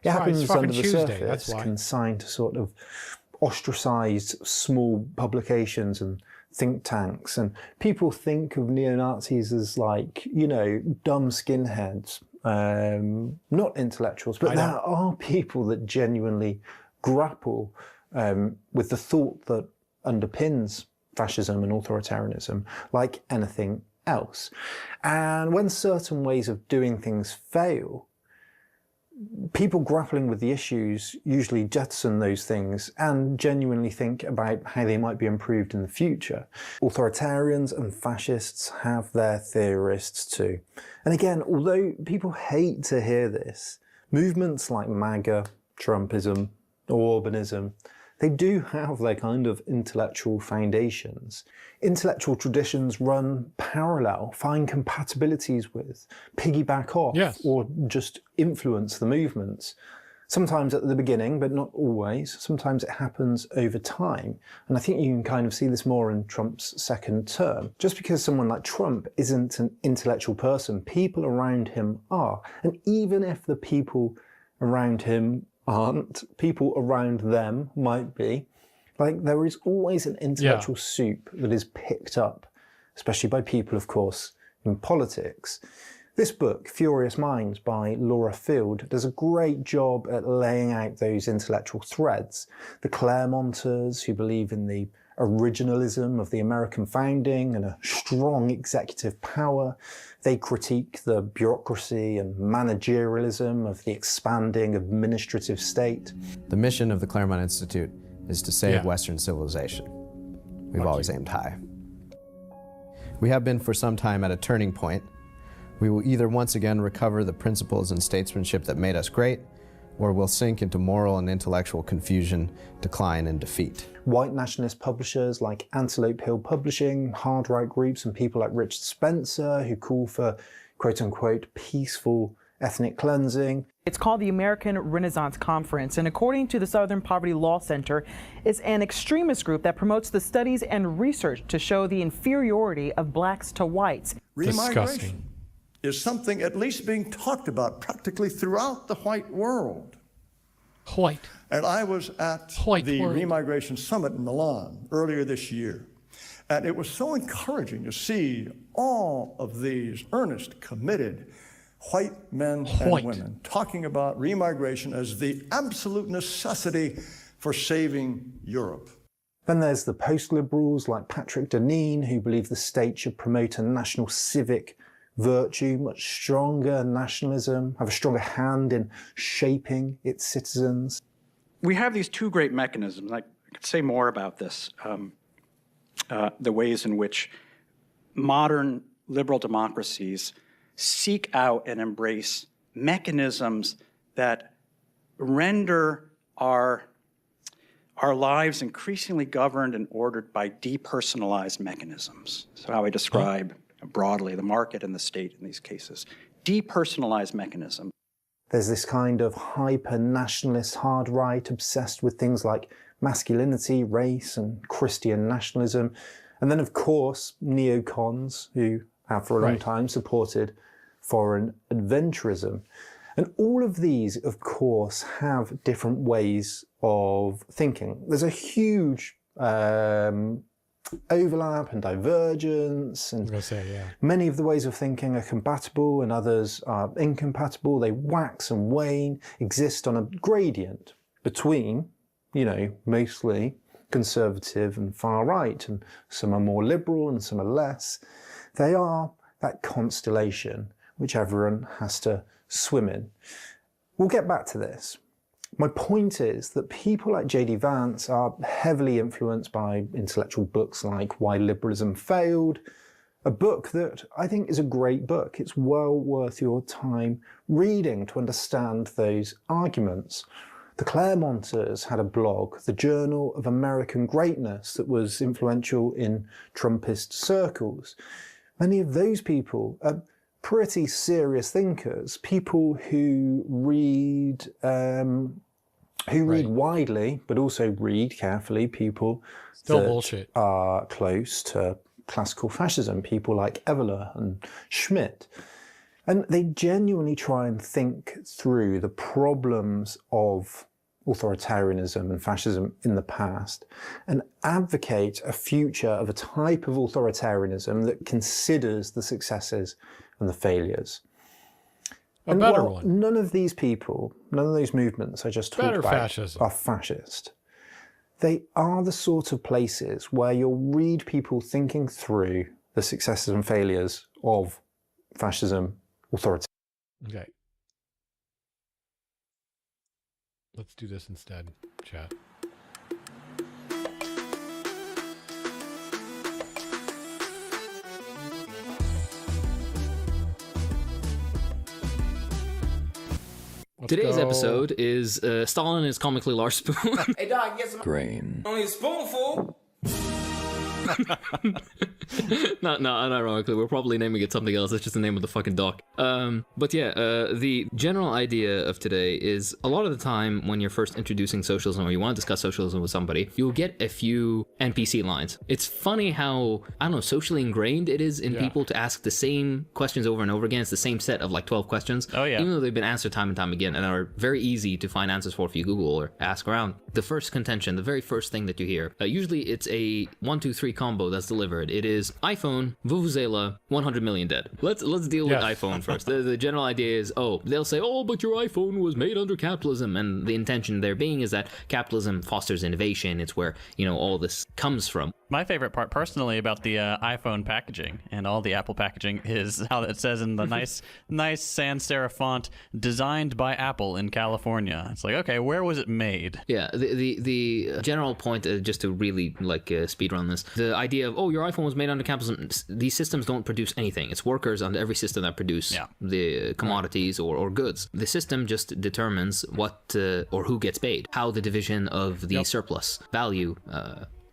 [SPEAKER 23] it happens under the surface, consigned to sort of ostracized small publications and think tanks. And people think of neo-Nazis as like, you know, dumb skinheads, not intellectuals, but there are people that genuinely grapple with the thought that underpins fascism and authoritarianism like anything else. And when certain ways of doing things fail, people grappling with the issues usually jettison those things and genuinely think about how they might be improved in the future. Authoritarians and fascists have their theorists too. And again, although people hate to hear this, movements like MAGA, Trumpism, Orbanism, they do have their kind of intellectual foundations. Intellectual traditions run parallel, find compatibilities with, piggyback off, or just influence the movements. Sometimes at the beginning, but not always. Sometimes it happens over time. And I think you can kind of see this more in Trump's second term. Just because someone like Trump isn't an intellectual person, people around him are. And even if the people around him aren't, people around them might be. Like, there is always an intellectual soup that is picked up, especially by people, of course, in politics. This book, Furious Minds by Laura Field, does a great job at laying out those intellectual threads. The Claremonters, who believe in the originalism of the American founding and a strong executive power, they critique the bureaucracy and managerialism of the expanding administrative state.
[SPEAKER 7] The mission of the Claremont Institute is to save Western civilization. We've always aimed high. We have been for some time at a turning point. We will either once again recover the principles and statesmanship that made us great, or we'll sink into moral and intellectual confusion, decline, and defeat.
[SPEAKER 23] White nationalist publishers like Antelope Hill Publishing, hard right groups, and people like Richard Spencer, who call for quote-unquote peaceful ethnic cleansing.
[SPEAKER 11] It's called the American Renaissance Conference, and according to the Southern Poverty Law Center, it's an extremist group that promotes the studies and research to show the inferiority of blacks to whites.
[SPEAKER 13] Remigration is something at least being talked about practically throughout the white world. And I was at the Remigration Summit in Milan earlier this year, and it was so encouraging to see all of these earnest, committed white men and women talking about remigration as the absolute necessity for saving Europe.
[SPEAKER 23] Then there's the post-liberals like Patrick Deneen, who believe the state should promote a national civic virtue, much stronger nationalism, have a stronger hand in shaping its citizens.
[SPEAKER 24] We have these two great mechanisms. I could say more about this, the ways in which modern liberal democracies seek out and embrace mechanisms that render our lives increasingly governed and ordered by depersonalized mechanisms. So how I describe broadly the market and the state in these cases. Depersonalized mechanism.
[SPEAKER 23] There's this kind of hyper-nationalist hard right obsessed with things like masculinity, race, and Christian nationalism. And then, of course, neocons, who have for a long time supported foreign adventurism. And all of these, of course, have different ways of thinking. There's a huge overlap and divergence, and many of the ways of thinking are compatible and others are incompatible. They wax and wane, exist on a gradient between, you know, mostly conservative and far right, and some are more liberal and some are less. They are that constellation which everyone has to swim in. We'll get back to this. My point is that people like J.D. Vance are heavily influenced by intellectual books like Why Liberalism Failed, a book that I think is a great book. It's well worth your time reading to understand those arguments. The Claremonters had a blog, the Journal of American Greatness, that was influential in Trumpist circles. Many of those people are pretty serious thinkers, people who read widely, but also read carefully, people that are close to classical fascism, people like Evola and Schmidt. And they genuinely try and think through the problems of authoritarianism and fascism in the past and advocate a future of a type of authoritarianism that considers the successes and the failures.
[SPEAKER 9] A better one.
[SPEAKER 23] None of these people, none of those movements I just talked about are fascist. They are the sort of places where you'll read people thinking through the successes and failures of fascism, authoritarianism.
[SPEAKER 9] Okay. Let's do this instead, chat.
[SPEAKER 12] Today's episode is Stalin is comically large spoon.
[SPEAKER 14] Hey, dog, get some
[SPEAKER 12] grain.
[SPEAKER 14] Only a spoonful.
[SPEAKER 12] Not unironically, we're probably naming it something else. That's just the name of the fucking doc. But yeah, the general idea of today is a lot of the time when you're first introducing socialism or you want to discuss socialism with somebody, you'll get a few NPC lines. It's funny how, I don't know, socially ingrained it is in people to ask the same questions over and over again. It's the same set of like 12 questions.
[SPEAKER 15] Oh yeah.
[SPEAKER 12] Even though they've been answered time and time again and are very easy to find answers for if you Google or ask around. The first contention, the very first thing that you hear, usually it's a 1, 2, 3 combo that's delivered. It is iPhone, Vuvuzela, 100 million dead. Let's deal with iPhone first. The general idea is, they'll say, but your iPhone was made under capitalism, and the intention there being is that capitalism fosters innovation. It's where, all this comes from.
[SPEAKER 15] My favorite part personally about the iPhone packaging and all the Apple packaging is how it says in the nice sans serif font, designed by Apple in California. It's like, okay, where was it made?
[SPEAKER 12] Yeah, the general point, just to really speed run this, the idea of, your iPhone was made under capitalism, these systems don't produce anything. It's workers under every system that produce the commodities or goods. The system just determines what or who gets paid, how the division of the surplus value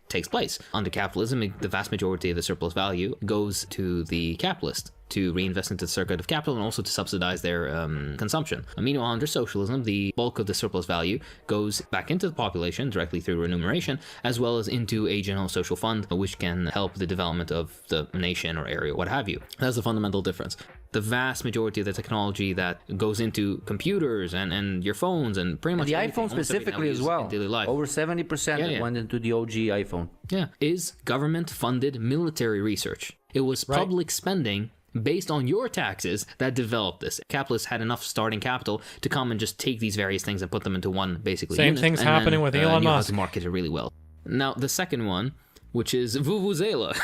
[SPEAKER 12] takes place. Under capitalism, the vast majority of the surplus value goes to the capitalist to reinvest into the circuit of capital and also to subsidize their consumption. Meanwhile, under socialism, the bulk of the surplus value goes back into the population directly through remuneration, as well as into a general social fund, which can help the development of the nation or area, what have you. That's the fundamental difference. The vast majority of the technology that goes into computers and your phones and pretty much
[SPEAKER 17] the iPhone specifically as well,
[SPEAKER 12] daily life.
[SPEAKER 17] Over 70% went into the OG iPhone.
[SPEAKER 12] Yeah, is government-funded military research. It was public spending based on your taxes that developed this. Capitalists had enough starting capital to come and just take these various things and put them into one basically
[SPEAKER 9] Same
[SPEAKER 12] unit,
[SPEAKER 9] thing's
[SPEAKER 12] and
[SPEAKER 9] happening
[SPEAKER 12] then,
[SPEAKER 9] with Elon
[SPEAKER 12] knew how
[SPEAKER 9] Musk.
[SPEAKER 12] to market it really well. Now, the second one, which is Vuvuzela.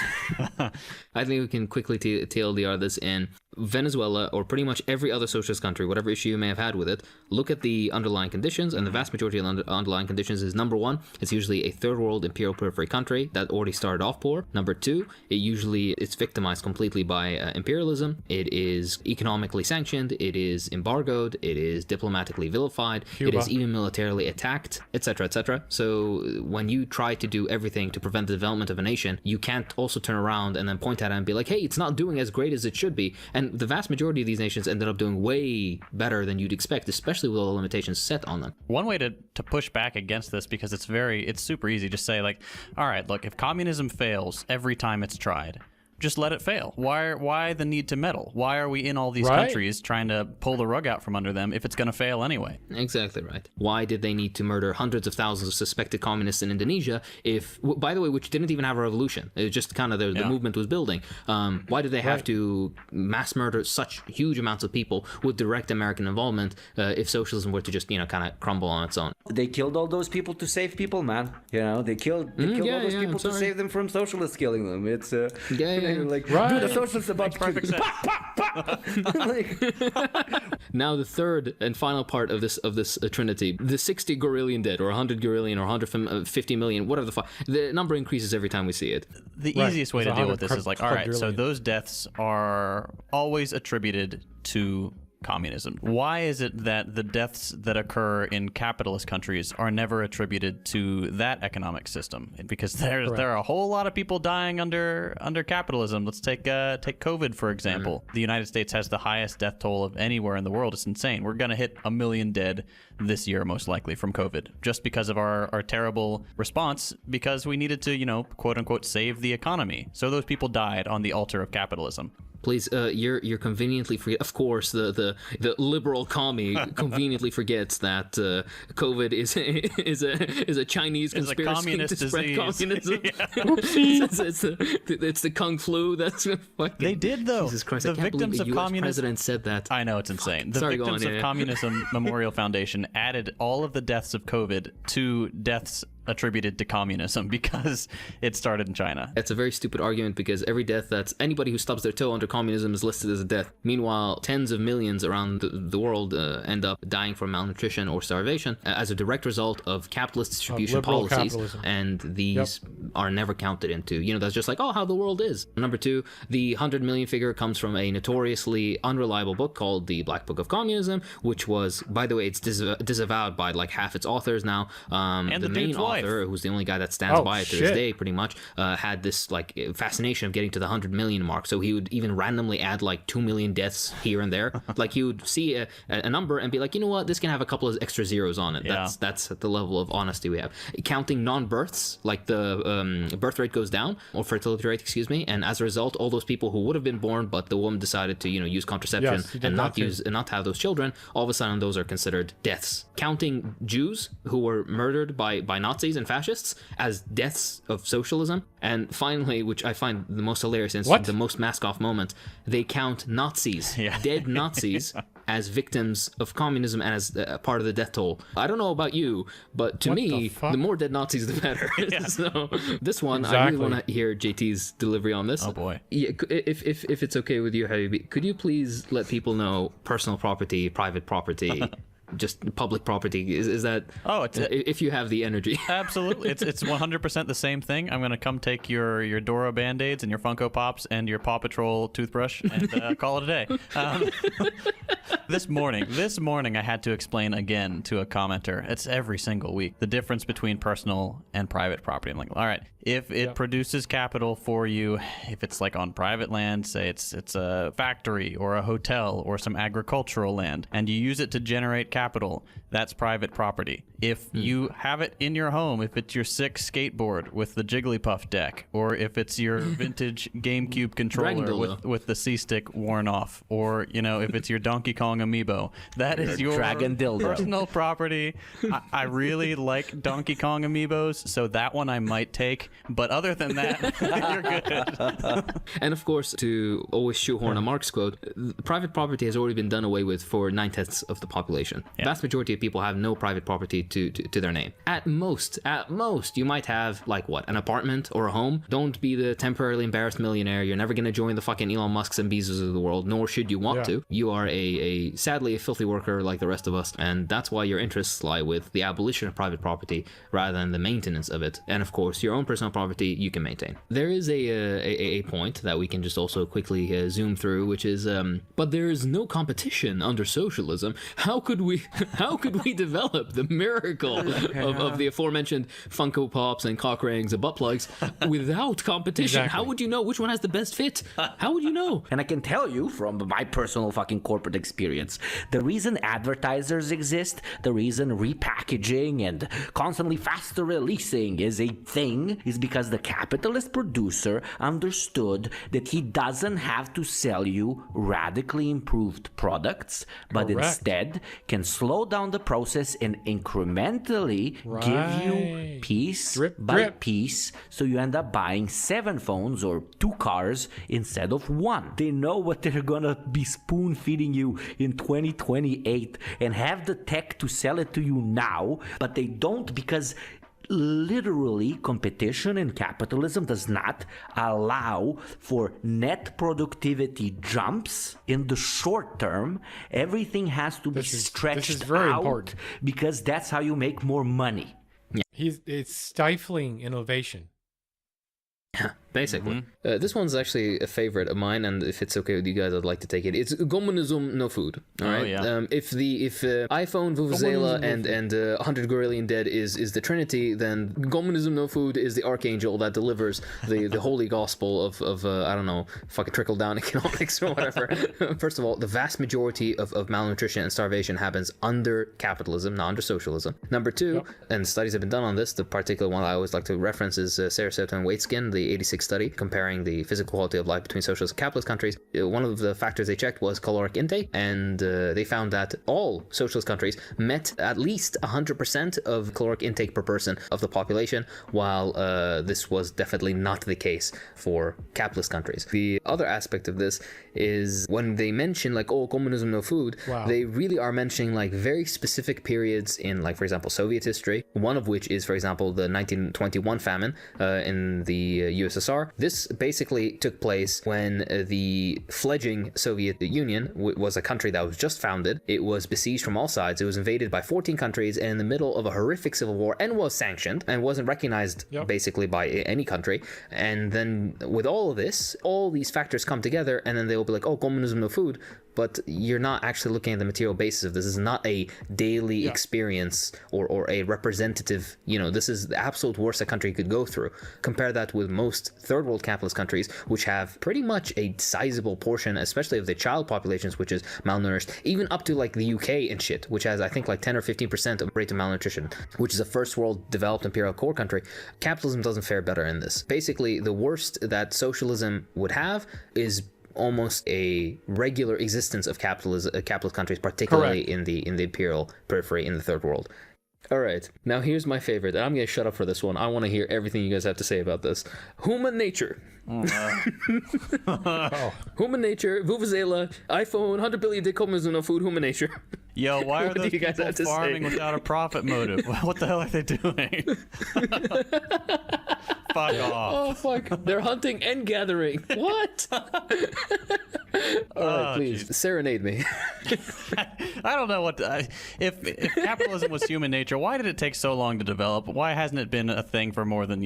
[SPEAKER 12] I think we can quickly TLDR this in Venezuela or pretty much every other socialist country, whatever issue you may have had with it. Look at the underlying conditions, and the vast majority of the underlying conditions is, number one, it's usually a third world imperial periphery country that already started off poor. Number two, it's victimized completely by imperialism. It is economically sanctioned. It is embargoed. It is diplomatically vilified.
[SPEAKER 9] Cuba.
[SPEAKER 12] It is even militarily attacked, etc., etc. So when you try to do everything to prevent the development of a nation, you can't also turn around and then point at it and be like, hey, it's not doing as great as it should be. And the vast majority of these nations ended up doing way better than you'd expect, especially with all the limitations set on them.
[SPEAKER 15] One way to push back against this, because it's super easy to say, like, all right, look, if communism fails every time it's tried, just let it fail. Why the need to meddle? Why are we in all these countries trying to pull the rug out from under them if it's going to fail anyway?
[SPEAKER 12] Exactly right. Why did they need to murder hundreds of thousands of suspected communists in Indonesia if, by the way, which didn't even have a revolution? It was just kind of the movement was building. Why did they have to mass murder such huge amounts of people with direct American involvement if socialism were to just, kind of crumble on its own?
[SPEAKER 17] They killed all those people to save people, man. They killed all those people to save them from socialists killing them. It's
[SPEAKER 9] man.
[SPEAKER 17] Like,
[SPEAKER 9] right.
[SPEAKER 17] dude, the socialists about
[SPEAKER 12] perfect sense. Now the third and final part of this trinity, the 60 gorillion dead, or 100 gorillion, or 150 million, whatever the fuck. The number increases every time we see it.
[SPEAKER 15] The easiest way to deal with this is like, all right, so those deaths are always attributed to communism. Why is it that the deaths that occur in capitalist countries are never attributed to that economic system? Because there are a whole lot of people dying under capitalism. Let's take COVID, for example. The United States has the highest death toll of anywhere in the world. It's insane. We're going to hit 1 million dead this year, most likely, from COVID, just because of our terrible response, because we needed to, quote unquote, save the economy. So those people died on the altar of capitalism.
[SPEAKER 12] Please, you're conveniently forget. Of course, the liberal commie conveniently forgets that COVID is a Chinese conspiracy to spread communism. It's the Kung flu. That's fucking.
[SPEAKER 15] They did though.
[SPEAKER 12] Jesus Christ!
[SPEAKER 15] The
[SPEAKER 12] I can't
[SPEAKER 15] victims
[SPEAKER 12] believe
[SPEAKER 15] of
[SPEAKER 12] the US
[SPEAKER 15] communism.
[SPEAKER 12] President said that.
[SPEAKER 15] I know, it's insane. The
[SPEAKER 12] Sorry,
[SPEAKER 15] Victims of Communism Memorial Foundation added all of the deaths of COVID to deaths attributed to communism because it started in China.
[SPEAKER 12] It's a very stupid argument, because every death that's anybody who stubs their toe under communism is listed as a death. Meanwhile, tens of millions around the world end up dying from malnutrition or starvation as a direct result of capitalist distribution policies, capitalism. And these are never counted into, that's just like, oh, how the world is. Number two, the 100 million figure comes from a notoriously unreliable book called The Black Book of Communism, which was, by the way, it's disavowed by like half its authors now.
[SPEAKER 15] And the main
[SPEAKER 12] author, who's the only guy that stands by it to this day, pretty much, had this like fascination of getting to the 100 million mark. So he would even randomly add like 2 million deaths here and there. Like he would see a number and be like, you know what, this can have a couple of extra zeros on it. Yeah. That's at the level of honesty we have. Counting non-births, like the birth rate goes down, or fertility rate, excuse me, and as a result, all those people who would have been born, but the woman decided to use contraception and not have those children, all of a sudden those are considered deaths. Counting Jews who were murdered by Nazis and fascists as deaths of socialism. And finally, which I find the most hilarious and the most mask-off moment, they count Nazis, dead Nazis, as victims of communism and as part of the death toll. I don't know about you, but to me, the more dead Nazis, the better. So this one, I really want to hear JT's delivery on this.
[SPEAKER 15] Oh boy.
[SPEAKER 12] Yeah, if it's okay with you, Habibi, could you please let people know personal property, private property, just public property, is that if you have the energy?
[SPEAKER 15] Absolutely. It's 100% the same thing. I'm gonna come take your Dora Band-Aids and your Funko Pops and your Paw Patrol toothbrush and call it a day. This morning I had to explain again to a commenter, it's every single week, the difference between personal and private property. I'm like, all right, if it produces capital for you, if it's like on private land, say it's a factory or a hotel or some agricultural land, and you use it to generate capital, that's private property. If you have it in your home, if it's your sick skateboard with the Jigglypuff deck, or if it's your vintage GameCube controller with the C-stick worn off, or if it's your Donkey Kong amiibo, that is your
[SPEAKER 17] Dragon dildo.
[SPEAKER 15] Personal property. I really like Donkey Kong amiibos, so that one I might take, but other than that, you're good.
[SPEAKER 12] And of course, to always shoehorn a Marx quote, private property has already been done away with for 9/10 of the population. The vast majority of people have no private property to their name. At most, you might have an apartment or a home. Don't be the temporarily embarrassed millionaire. You're never going to join the fucking Elon Musks and Bezos of the world, nor should you want to. You are sadly a filthy worker like the rest of us, and that's why your interests lie with the abolition of private property rather than the maintenance of it. And of course, your own personal property you can maintain. There is a point that we can just also quickly zoom through, which is but there is no competition under socialism. How could we develop the miracle of the aforementioned Funko Pops and cock rings and butt plugs without competition? Exactly. How would you know which one has the best fit? How would you know?
[SPEAKER 17] And I can tell you from my personal fucking corporate experience, the reason advertisers exist, the reason repackaging and constantly faster releasing is a thing, is because the capitalist producer understood that he doesn't have to sell you radically improved products, but instead can slow down the process and incrementally give you piece by piece, so you end up buying 7 phones or 2 cars instead of 1. They know what they're gonna be spoon feeding you in 2028 and have the tech to sell it to you now, but they don't because literally, competition in capitalism does not allow for net productivity jumps in the short term. Everything has to be stretched out important. Because that's how you make more money.
[SPEAKER 9] It's stifling innovation.
[SPEAKER 12] Basically. This one's actually a favorite of mine, and if it's okay with you guys, I'd like to take it. It's communism, no food. All right. If iPhone, Vuvuzela, and 100 Gorillion Dead is the Trinity, then communism, no food is the archangel that delivers the holy gospel of I don't know, fucking trickle down economics or whatever. First of all, the vast majority of malnutrition and starvation happens under capitalism, not under socialism. Number two, and studies have been done on this. The particular one I always like to reference is Sarasota and Waitskin, the 86 study comparing the physical quality of life between socialist and capitalist countries. One of the factors they checked was caloric intake, and they found that all socialist countries met at least 100% of caloric intake per person of the population, while this was definitely not the case for capitalist countries. The other aspect of this is when they mention like, oh, communism, no food, they really are mentioning like very specific periods in, like, for example, Soviet history, one of which is, for example, the 1921 famine in the USSR. This basically took place when the fledgling Soviet Union was a country that was just founded. It was besieged from all sides. It was invaded by 14 countries and in the middle of a horrific civil war, and was sanctioned and wasn't recognized basically by any country. And then with all of this, all these factors come together, and then they will be like, oh, communism, no food. But you're not actually looking at the material basis of this. This is not a daily experience or a representative, this is the absolute worst a country could go through. Compare that with most third world capitalist countries, which have pretty much a sizable portion, especially of the child populations, which is malnourished, even up to like the UK and shit, which has, I think, like 10 or 15% of rate of malnutrition, which is a first world developed imperial core country. Capitalism doesn't fare better in this. Basically, the worst that socialism would have is almost a regular existence of capitalist countries, particularly in the imperial periphery in the third world. All right, now here's my favorite. I'm gonna shut up for this one. I want to hear everything you guys have to say about this. Human nature. Human nature, Vuvuzela, iPhone, 100 billion day communism, no food, human nature.
[SPEAKER 15] Yo, why are those people farming without a profit motive? What the hell are they doing? Fuck off.
[SPEAKER 12] Oh, fuck. They're hunting and gathering. What? All right, please, serenade me.
[SPEAKER 15] I don't know what... if capitalism was human nature, why did it take so long to develop? Why hasn't it been a thing for more than,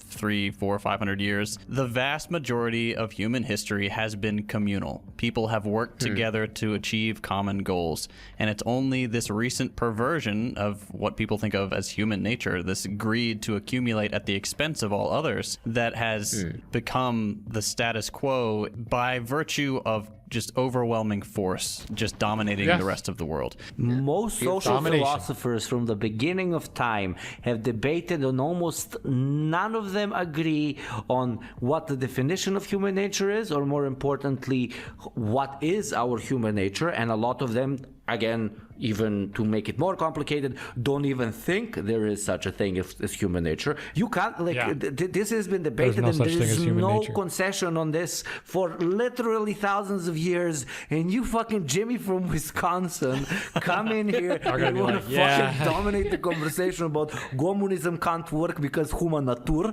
[SPEAKER 15] 300, 400, 500 years? The vast majority of human history has been communal. People have worked together to achieve common goals, and it's only this recent perversion of what people think of as human nature, this greed to accumulate at the expense of all others, that has become the status quo by virtue of just overwhelming force, just dominating the rest of the world.
[SPEAKER 17] Most social philosophers from the beginning of time have debated, and almost none of them agree on what the definition of human nature is, or more importantly, what is our human nature. And a lot of them, again, even to make it more complicated, don't even think there is such a thing as human nature. You can't, this has been debated, and there's no concession on this for literally thousands of years. And you fucking Jimmy from Wisconsin come in here and want to fucking dominate the conversation about communism can't work because human nature.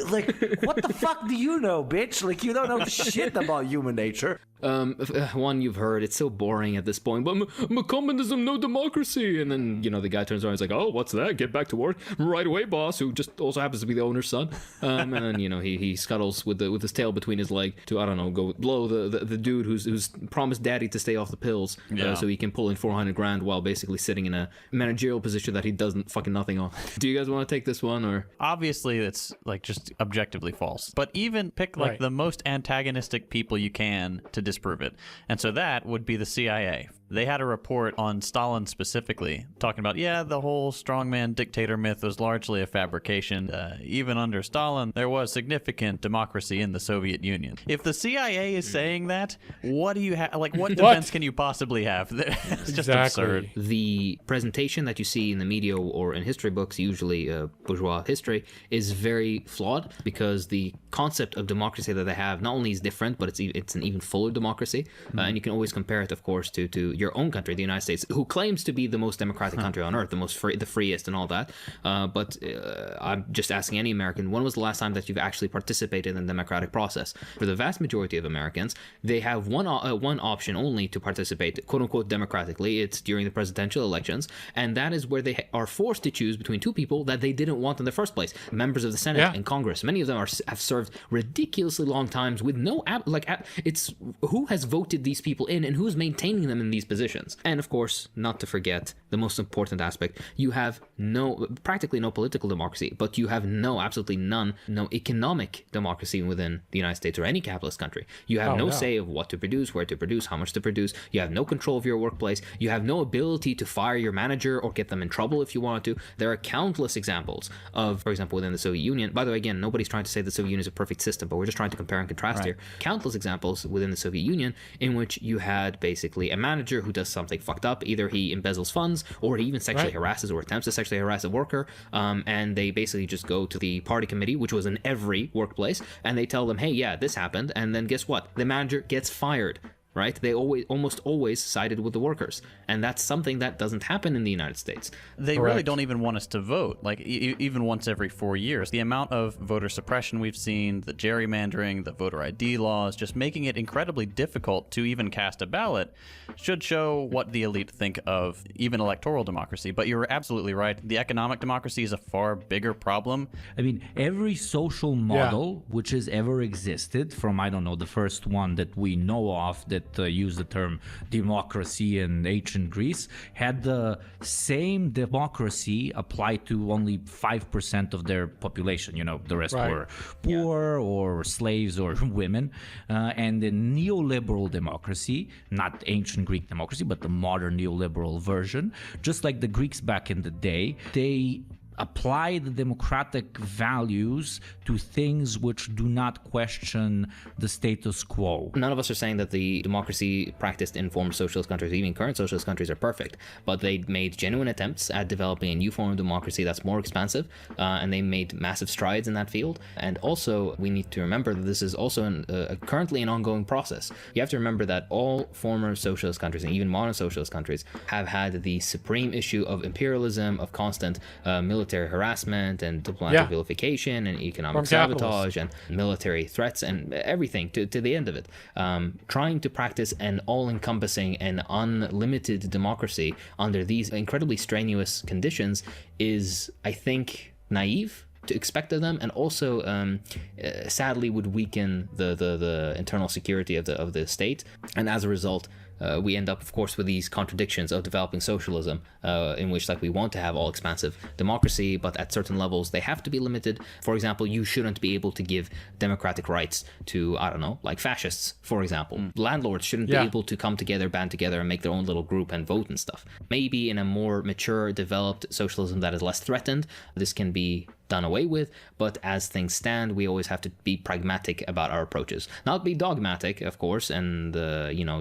[SPEAKER 17] Like, what the fuck do you know, bitch? Like, you don't know shit about human nature.
[SPEAKER 12] One you've heard, it's so boring at this point, but communism, no democracy. And then, the guy turns around and is like, oh, what's that? Get back to work right away, boss, who just also happens to be the owner's son. And then, he scuttles with his tail between his leg to, I don't know, go blow the dude who's promised daddy to stay off the pills so he can pull in $400,000 while basically sitting in a managerial position that he doesn't fucking nothing on. Do you guys want to take this one, or?
[SPEAKER 15] Obviously, it's like just objectively false. But even pick like the most antagonistic people you can to disprove it. And so that would be the CIA. They had a report on Stalin specifically, talking about, the whole strongman dictator myth was largely a fabrication. Even under Stalin, there was significant democracy in the Soviet Union. If the CIA is saying that, what do you have? Like, what defense can you possibly have? It's just absurd.
[SPEAKER 12] The presentation that you see in the media or in history books, usually bourgeois history, is very flawed, because the concept of democracy that they have not only is different, but it's an even fuller democracy. And you can always compare it, of course, to your own country, the United States, who claims to be the most democratic country on earth, the most free, the freest and all that. But I'm just asking any American, when was the last time that you've actually participated in the democratic process? For the vast majority of Americans, they have one option only to participate, quote unquote, democratically. It's during the presidential elections. And that is where they are forced to choose between two people that they didn't want in the first place. Members of the Senate and Congress. Many of them have served ridiculously long times with no, it's who has voted these people in and who's maintaining them in these positions. And of course, not to forget the most important aspect, you have practically no political democracy, but you have absolutely no economic democracy within the United States or any capitalist country. You have no say of what to produce, where to produce, how much to produce. You have no control of your workplace. You have no ability to fire your manager or get them in trouble if you want to. There are countless examples of, for example, within the Soviet Union. By the way, again, nobody's trying to say the Soviet Union is a perfect system, but we're just trying to compare and contrast here. Countless examples within the Soviet Union in which you had basically a manager who does something fucked up. Either he embezzles funds or he even sexually harasses or attempts to sexually harass a worker. And they basically just go to the party committee, which was in every workplace, and they tell them, hey, yeah, this happened. And then guess what? The manager gets fired. Right? They almost always sided with the workers. And that's something that doesn't happen in the United States.
[SPEAKER 15] They really don't even want us to vote, like even once every 4 years. The amount of voter suppression we've seen, the gerrymandering, the voter ID laws, just making it incredibly difficult to even cast a ballot should show what the elite think of even electoral democracy. But you're absolutely right. The economic democracy is a far bigger problem.
[SPEAKER 2] I mean, every social model which has ever existed, from, I don't know, the first one that we know of that use the term democracy in ancient Greece, had the same democracy applied to only 5% of their population. You know, the rest were poor or slaves or women. And the neoliberal democracy, not ancient Greek democracy, but the modern neoliberal version, just like the Greeks back in the day, they apply the democratic values to things which do not question the status quo.
[SPEAKER 12] None of us are saying that the democracy practiced in former socialist countries, even current socialist countries, are perfect, but they made genuine attempts at developing a new form of democracy that's more expansive, and they made massive strides in that field. And also, we need to remember that this is also currently an ongoing process. You have to remember that all former socialist countries, and even modern socialist countries, have had the supreme issue of imperialism, of constant military harassment and diplomatic vilification and economic sabotage and military threats and everything to the end of it. Trying to practice an all-encompassing and unlimited democracy under these incredibly strenuous conditions is, I think, naive to expect of them, and also sadly would weaken the internal security of the state. And as a result, we end up, of course, with these contradictions of developing socialism, in which, like, we want to have all expansive democracy, but at certain levels they have to be limited. For example, you shouldn't be able to give democratic rights to, I don't know, like fascists, for example. Landlords shouldn't be able to come together, band together, and make their own little group and vote and stuff. Maybe in a more mature, developed socialism that is less threatened, this can be done away with, but as things stand, we always have to be pragmatic about our approaches. Not be dogmatic, of course, and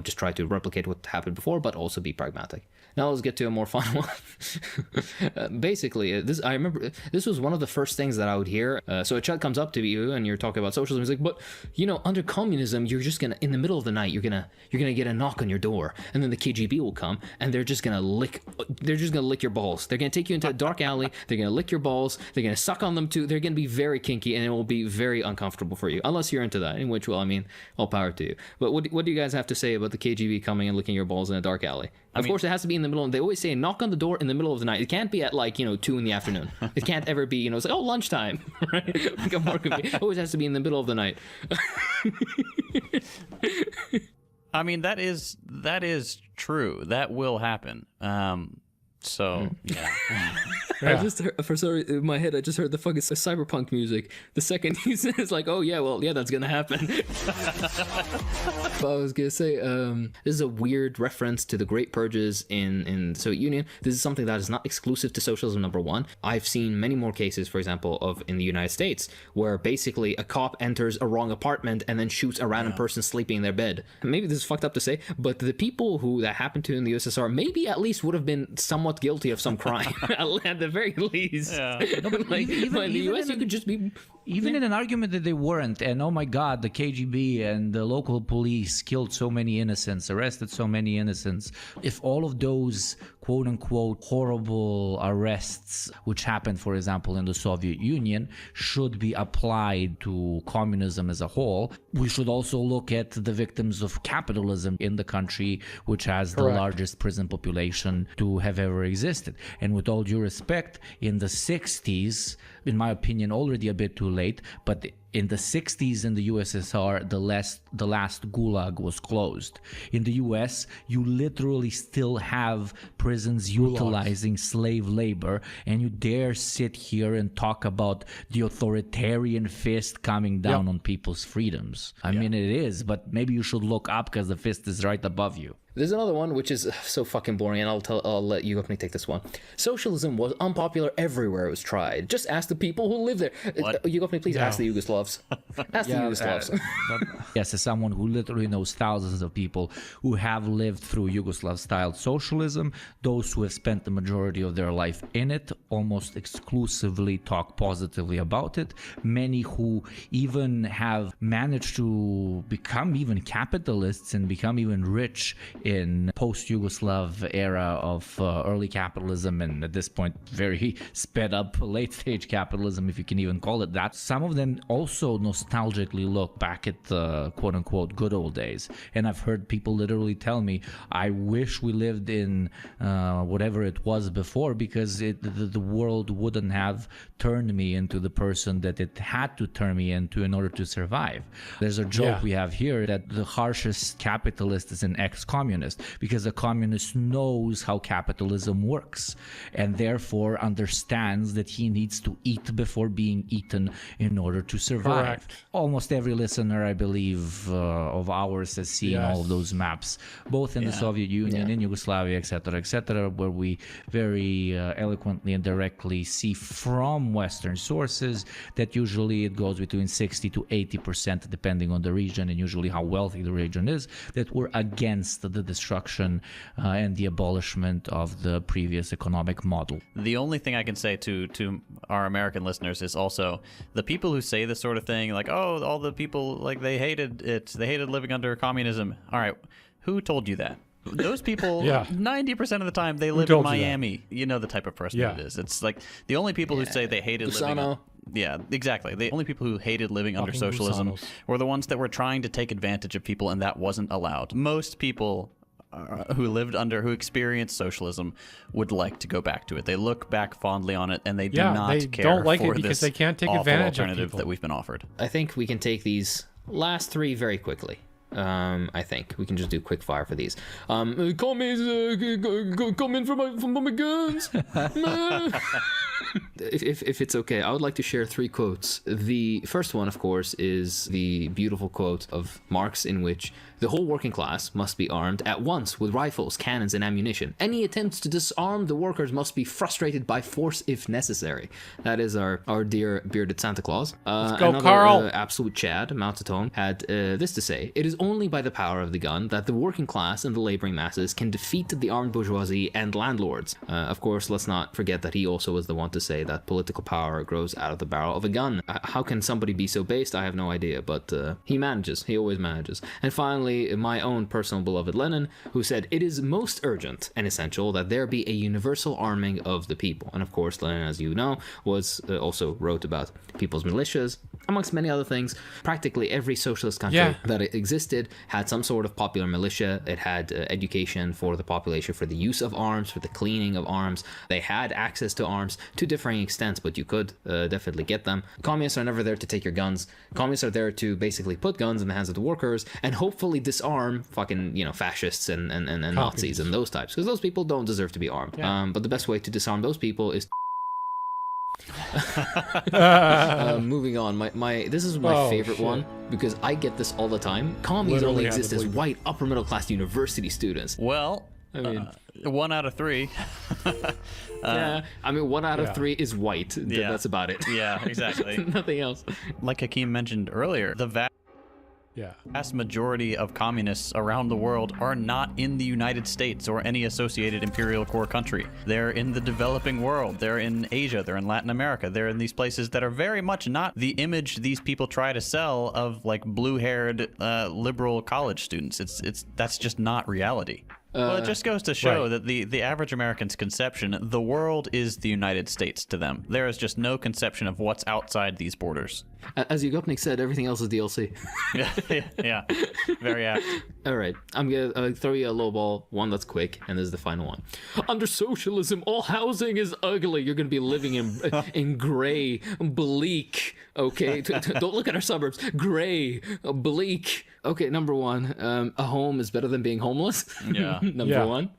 [SPEAKER 12] just try to replicate what happened before, but also be pragmatic. Now let's get to a more fun one. Basically, I remember this was one of the first things that I would hear. So a chat comes up to you and you're talking about socialism. He's like, but under communism, you're just gonna, in the middle of the night, you're gonna get a knock on your door, and then the KGB will come and they're just gonna lick your balls. They're gonna take you into a dark alley. They're gonna lick your balls. They're gonna suck on them too. They're gonna be very kinky, and it will be very uncomfortable for you, unless you're into that. In which, well, I mean, all power to you. But what do you guys have to say about the KGB coming and licking your balls in a dark alley? Of course, it has to be in the middle. They always say knock on the door in the middle of the night. It can't be at 2 in the afternoon. It can't ever be, it's like, lunchtime, right? It always has to be in the middle of the night.
[SPEAKER 15] I mean, that is true. That will happen. So, yeah.
[SPEAKER 12] I just heard, for some reason, in my head, I just heard the fucking cyberpunk music. The second he says, like, oh, yeah, well, yeah, that's going to happen. But I was going to say, this is a weird reference to the Great Purges in the Soviet Union. This is something that is not exclusive to socialism, number one. I've seen many more cases, for example, in the United States, where basically a cop enters a wrong apartment and then shoots a random person sleeping in their bed. Maybe this is fucked up to say, but the people who that happened to in the USSR maybe at least would have been somewhat guilty of some crime at the very least.
[SPEAKER 15] Yeah.
[SPEAKER 2] No, but
[SPEAKER 12] like,
[SPEAKER 2] even
[SPEAKER 12] in the US, you could just be...
[SPEAKER 2] Even in an argument that they weren't, and oh my God, the KGB and the local police killed so many innocents, arrested so many innocents. If all of those quote unquote horrible arrests, which happened, for example, in the Soviet Union, should be applied to communism as a whole, we should also look at the victims of capitalism in the country, which has the largest prison population to have ever existed. And with all due respect, in the 60s, in my opinion, already a bit too late, but in the 60s in the USSR, the last gulag was closed. In the US, you literally still have prisons utilizing slave labor, and you dare sit here and talk about the authoritarian fist coming down on people's freedoms. I mean, it is, but maybe you should look up because the fist is right above you.
[SPEAKER 12] There's another one which is so fucking boring, and I'll let you openly take this one. Socialism was unpopular everywhere it was tried. Just ask the people who live there. You openly, please ask the Yugoslavs. Ask the Yugoslavs.
[SPEAKER 2] Yes, as someone who literally knows thousands of people who have lived through Yugoslav-style socialism, those who have spent the majority of their life in it almost exclusively talk positively about it. Many who even have managed to become even capitalists and become even rich in post-Yugoslav era of early capitalism, and at this point very sped up late-stage capitalism, if you can even call it that. Some of them also nostalgically look back at the quote-unquote good old days, and I've heard people literally tell me, I wish we lived in whatever it was before, because the world wouldn't have turned me into the person that it had to turn me into in order to survive. There's a joke we have here that the harshest capitalist is an ex-communist, because a communist knows how capitalism works and therefore understands that he needs to eat before being eaten in order to survive. Correct. Almost every listener, I believe, of ours has seen all of those maps, both in the Soviet Union, in Yugoslavia, etc., where we very eloquently and directly see from Western sources that usually it goes between 60 to 80%, depending on the region and usually how wealthy the region is, that we're against the destruction and the abolishment of the previous economic model.
[SPEAKER 15] The only thing I can say to our American listeners is also the people who say this sort of thing, like, oh, all the people, like, they hated it, they hated living under communism. All right, who told you that? Those people, 90% of the time, they live in Miami. You know the type of person it is. It's like the only people who say they hated living. Yeah, exactly. The only people who hated living under socialism were the ones that were trying to take advantage of people, and that wasn't allowed. Most people who experienced socialism would like to go back to it. They look back fondly on it, and they do not care
[SPEAKER 9] don't like
[SPEAKER 15] for
[SPEAKER 9] it because
[SPEAKER 15] this
[SPEAKER 9] they can't take
[SPEAKER 15] awful
[SPEAKER 9] advantage
[SPEAKER 15] alternative
[SPEAKER 9] of people
[SPEAKER 15] that we've been offered.
[SPEAKER 12] I think we can take these last three very quickly. I think we can just do quick fire for these. Commies, come in for my guns. If it's okay, I would like to share three quotes. The first one, of course, is the beautiful quote of Marx, in which the whole working class must be armed at once with rifles, cannons, and ammunition. Any attempts to disarm the workers must be frustrated by force if necessary. That is our dear bearded Santa Claus.
[SPEAKER 9] Let's go,
[SPEAKER 12] another,
[SPEAKER 9] Carl.
[SPEAKER 12] Absolute Chad, Mao Zedong, had this to say: "It is only by the power of the gun that the working class and the laboring masses can defeat the armed bourgeoisie and landlords." Of course, let's not forget that he also was the one to say that political power grows out of the barrel of a gun. How can somebody be so based? I have no idea, but he manages. He always manages. And finally, my own personal beloved Lenin, who said, "It is most urgent and essential that there be a universal arming of the people." And of course, Lenin, as you know, was also wrote about people's militias, amongst many other things. Practically every socialist country that existed had some sort of popular militia. It had education for the population, for the use of arms, for the cleaning of arms. They had access to arms to differing extents, but you could definitely get them. Communists are never there to take your guns. Communists are there to basically put guns in the hands of the workers and hopefully disarm fucking, fascists and Nazis and those types, because those people don't deserve to be armed. But the best way to disarm those people is moving on. This is my favorite one, because I get this all the time. Commies only exist as white upper middle class university students.
[SPEAKER 15] Well, I mean, 1 out of 3.
[SPEAKER 12] I mean, 1 out of 3 is white. That's about it.
[SPEAKER 15] Yeah, exactly.
[SPEAKER 12] Nothing else.
[SPEAKER 15] Like Hakeem mentioned earlier, the
[SPEAKER 9] Yeah.
[SPEAKER 15] Vast majority of communists around the world are not in the United States or any associated imperial core country. They're in the developing world. They're in Asia. They're in Latin America. They're in these places that are very much not the image these people try to sell of like blue-haired liberal college students. That's just not reality. Well, it just goes to show that the average American's conception, the world is the United States to them. There is just no conception of what's outside these borders.
[SPEAKER 12] As Yugopnik said, everything else is DLC.
[SPEAKER 15] yeah, very apt.
[SPEAKER 12] All right, I'm gonna throw you a low ball, one that's quick, and this is the final one. Under socialism, all housing is ugly. You're gonna be living in gray, bleak. Okay, don't look at our suburbs. Gray, bleak. Okay, number one, a home is better than being homeless.
[SPEAKER 15] Yeah.
[SPEAKER 12] Number one.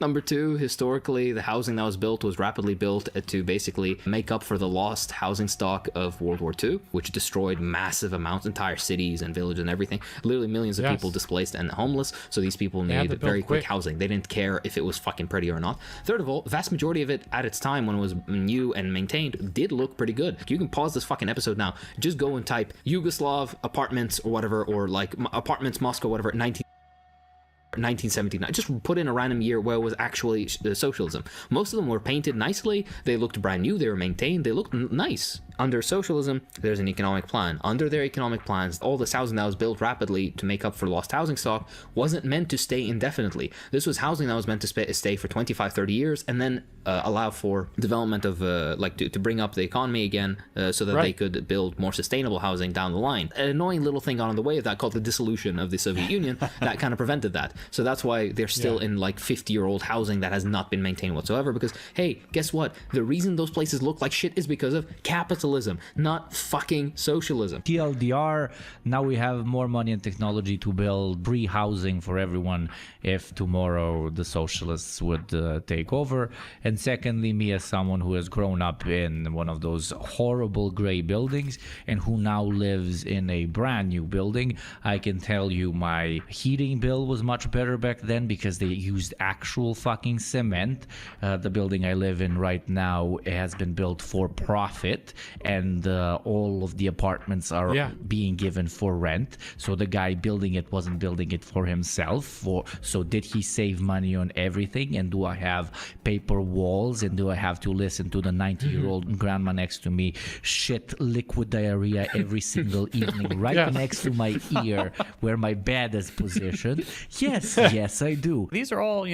[SPEAKER 12] Number two, historically, the housing that was built was rapidly built to basically make up for the lost housing stock of World War II, which destroyed massive amounts, entire cities and villages and everything. Literally millions of people displaced and homeless, so these people needed very quick housing. They didn't care if it was fucking pretty or not. Third of all, the vast majority of it at its time when it was new and maintained did look pretty good. You can pause this fucking episode now. Just go and type Yugoslav apartments or whatever, or like apartments Moscow, whatever, 1979. Just put in a random year where it was actually socialism. Most of them were painted nicely. They looked brand new. They were maintained. They looked nice. Under socialism, there's an economic plan. Under their economic plans, all this housing that was built rapidly to make up for lost housing stock wasn't meant to stay indefinitely. This was housing that was meant to stay for 25, 30 years and then allow for development of, to bring up the economy again so that they could build more sustainable housing down the line. An annoying little thing on the way of that called the dissolution of the Soviet Union that kind of prevented that. So that's why they're still in like 50-year-old housing that has not been maintained whatsoever, because, hey, guess what? The reason those places look like shit is because of capitalism, not fucking socialism.
[SPEAKER 2] TLDR, now we have more money and technology to build free housing for everyone if tomorrow the socialists would take over. And secondly, me as someone who has grown up in one of those horrible gray buildings and who now lives in a brand new building, I can tell you my heating bill was much better back then because they used actual fucking cement. The building I live in right now has been built for profit, and all of the apartments are being given for rent. So the guy building it wasn't building it for himself. So did he save money on everything? And do I have paper walls? And do I have to listen to the 90-year-old grandma next to me shit liquid diarrhea every single evening right next to my ear where my bed is positioned? Yes, I do.
[SPEAKER 15] These are all,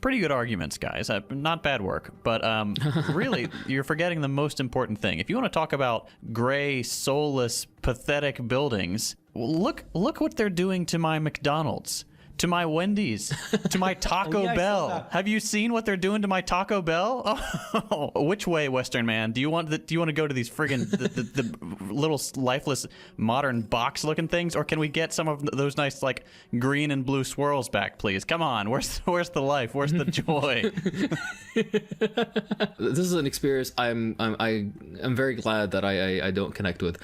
[SPEAKER 15] pretty good arguments, guys. Not bad work. But really, you're forgetting the most important thing. If you want to talk about gray, soulless, pathetic buildings, look what they're doing to my McDonald's, to my Wendy's, to my Taco Bell. Have you seen what they're doing to my Taco Bell? Oh, which way, Western man? Do you want to go to these friggin' the little lifeless modern box looking things, or can we get some of those nice like green and blue swirls back, please? Come on, where's the life? Where's the joy?
[SPEAKER 12] This is an experience I'm very glad that I don't connect with.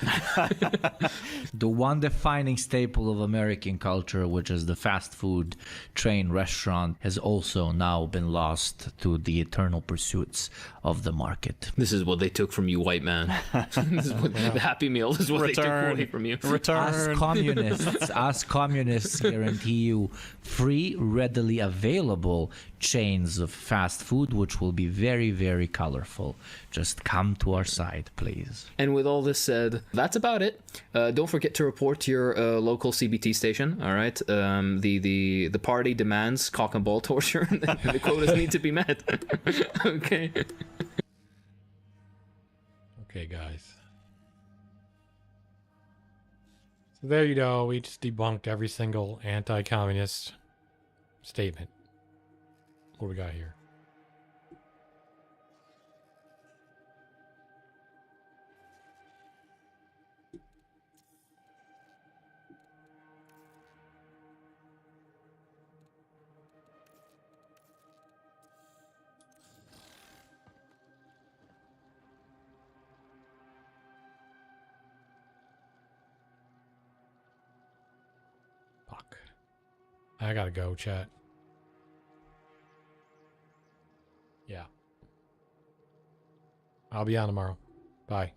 [SPEAKER 2] The one defining staple of American culture, which is the fast food train restaurant, has also now been lost to the eternal pursuits of the market.
[SPEAKER 12] This is what they took from you, white man. This is what, the Happy Meal is what they took away from you.
[SPEAKER 2] Us communists guarantee you free, readily available chains of fast food, which will be very, very colorful. Just come to our side, please.
[SPEAKER 12] And with all this said, that's about it. Don't forget to report to your local CBT station. All right. The party demands cock and ball torture. The quotas need to be met. Okay.
[SPEAKER 9] Okay, guys. So there you go. We just debunked every single anti-communist statement. What do we got here? Fuck. I gotta go, chat. Yeah. I'll be on tomorrow. Bye.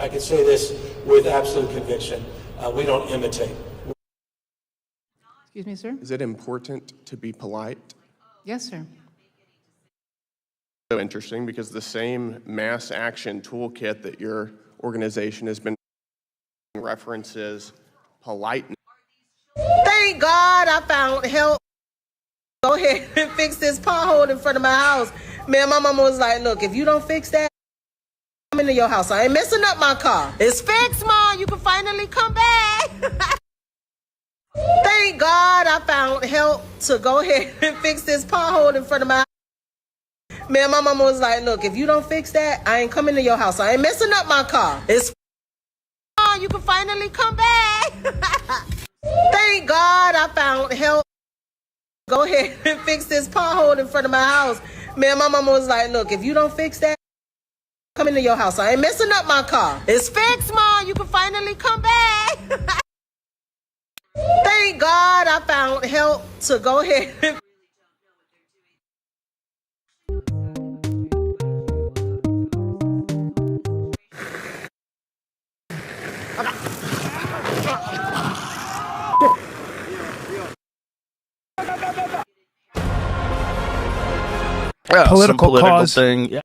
[SPEAKER 1] I can say this with absolute conviction. We don't imitate.
[SPEAKER 14] Excuse me, sir?
[SPEAKER 18] Is it important to be polite?
[SPEAKER 14] Yes, sir.
[SPEAKER 18] So interesting, because the same mass action toolkit that your organization has been references politeness.
[SPEAKER 19] Thank God I found help. Go ahead and fix this pothole in front of my house. Man, my mama was like, look, if you don't fix that, I'm into your house. I ain't messing up my car. It's fixed, Mom. You can finally come back. Thank God I found help to go ahead and fix this pothole in front of my house. Man, my mama was like, look, if you don't fix that, I ain't coming to your house. I ain't messing up my car. It's Mom, you can finally come back. Thank God I found help. Go ahead and fix this pothole in front of my house. Man, my mama was like, look, if you don't fix that, I'm coming to your house. I ain't messing up my car. It's fixed, Mom. You can finally come back. Thank God I found help to go ahead and
[SPEAKER 25] Yeah,
[SPEAKER 26] political cause
[SPEAKER 25] thing. Yeah.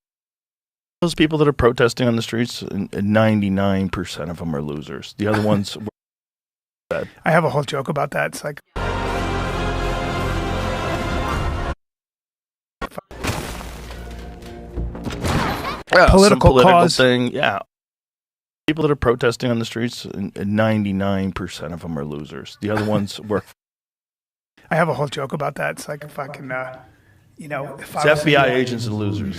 [SPEAKER 25] Those people that are protesting on the streets, 99% of them are losers. The other ones were bad.
[SPEAKER 26] I have a whole joke about that. It's like
[SPEAKER 25] yeah,
[SPEAKER 26] political cause
[SPEAKER 25] thing. Yeah. People that are protesting on the streets, 99% of them are losers. The other ones work.
[SPEAKER 26] I have a whole joke about that. It's like if I can, you know, if
[SPEAKER 25] It's
[SPEAKER 26] I was
[SPEAKER 25] FBI agents and losers.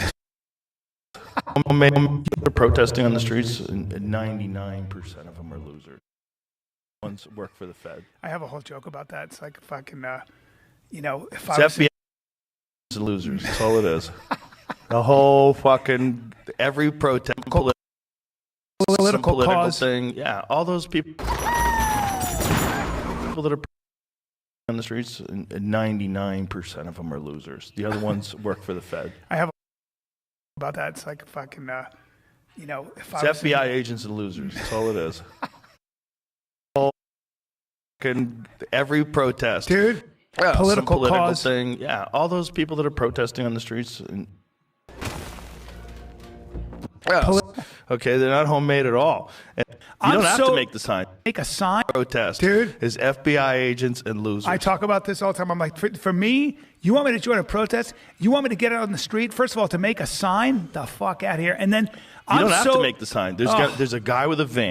[SPEAKER 25] People that are protesting on the streets, 99% of them are losers. Ones work for the Fed.
[SPEAKER 26] I have a whole joke about that. It's like if I can, you know, if
[SPEAKER 25] It's
[SPEAKER 26] I was
[SPEAKER 25] FBI agents and losers. That's all it is. The whole fucking every protest.
[SPEAKER 26] Political cause
[SPEAKER 25] thing, yeah. All those people that are on the streets, 99% of them are losers. The other ones work for the Fed.
[SPEAKER 26] I have about that. It's like if I can, you know, if
[SPEAKER 25] It's
[SPEAKER 26] I was
[SPEAKER 25] FBI agents and losers. That's all it is. All fucking every protest,
[SPEAKER 26] dude.
[SPEAKER 25] Yeah,
[SPEAKER 26] political cause
[SPEAKER 25] thing, yeah. All those people that are protesting on the streets. Yeah. Okay, they're not homemade at all. And you don't have to make the sign.
[SPEAKER 26] Make a sign.
[SPEAKER 25] Protest,
[SPEAKER 26] dude.
[SPEAKER 25] Is FBI agents and losers.
[SPEAKER 26] I talk about this all the time. I'm like, for me, you want me to join a protest? You want me to get out on the street? First of all, to make a sign? The fuck out of here. And then
[SPEAKER 25] you don't have to make the sign. There's a guy with a van.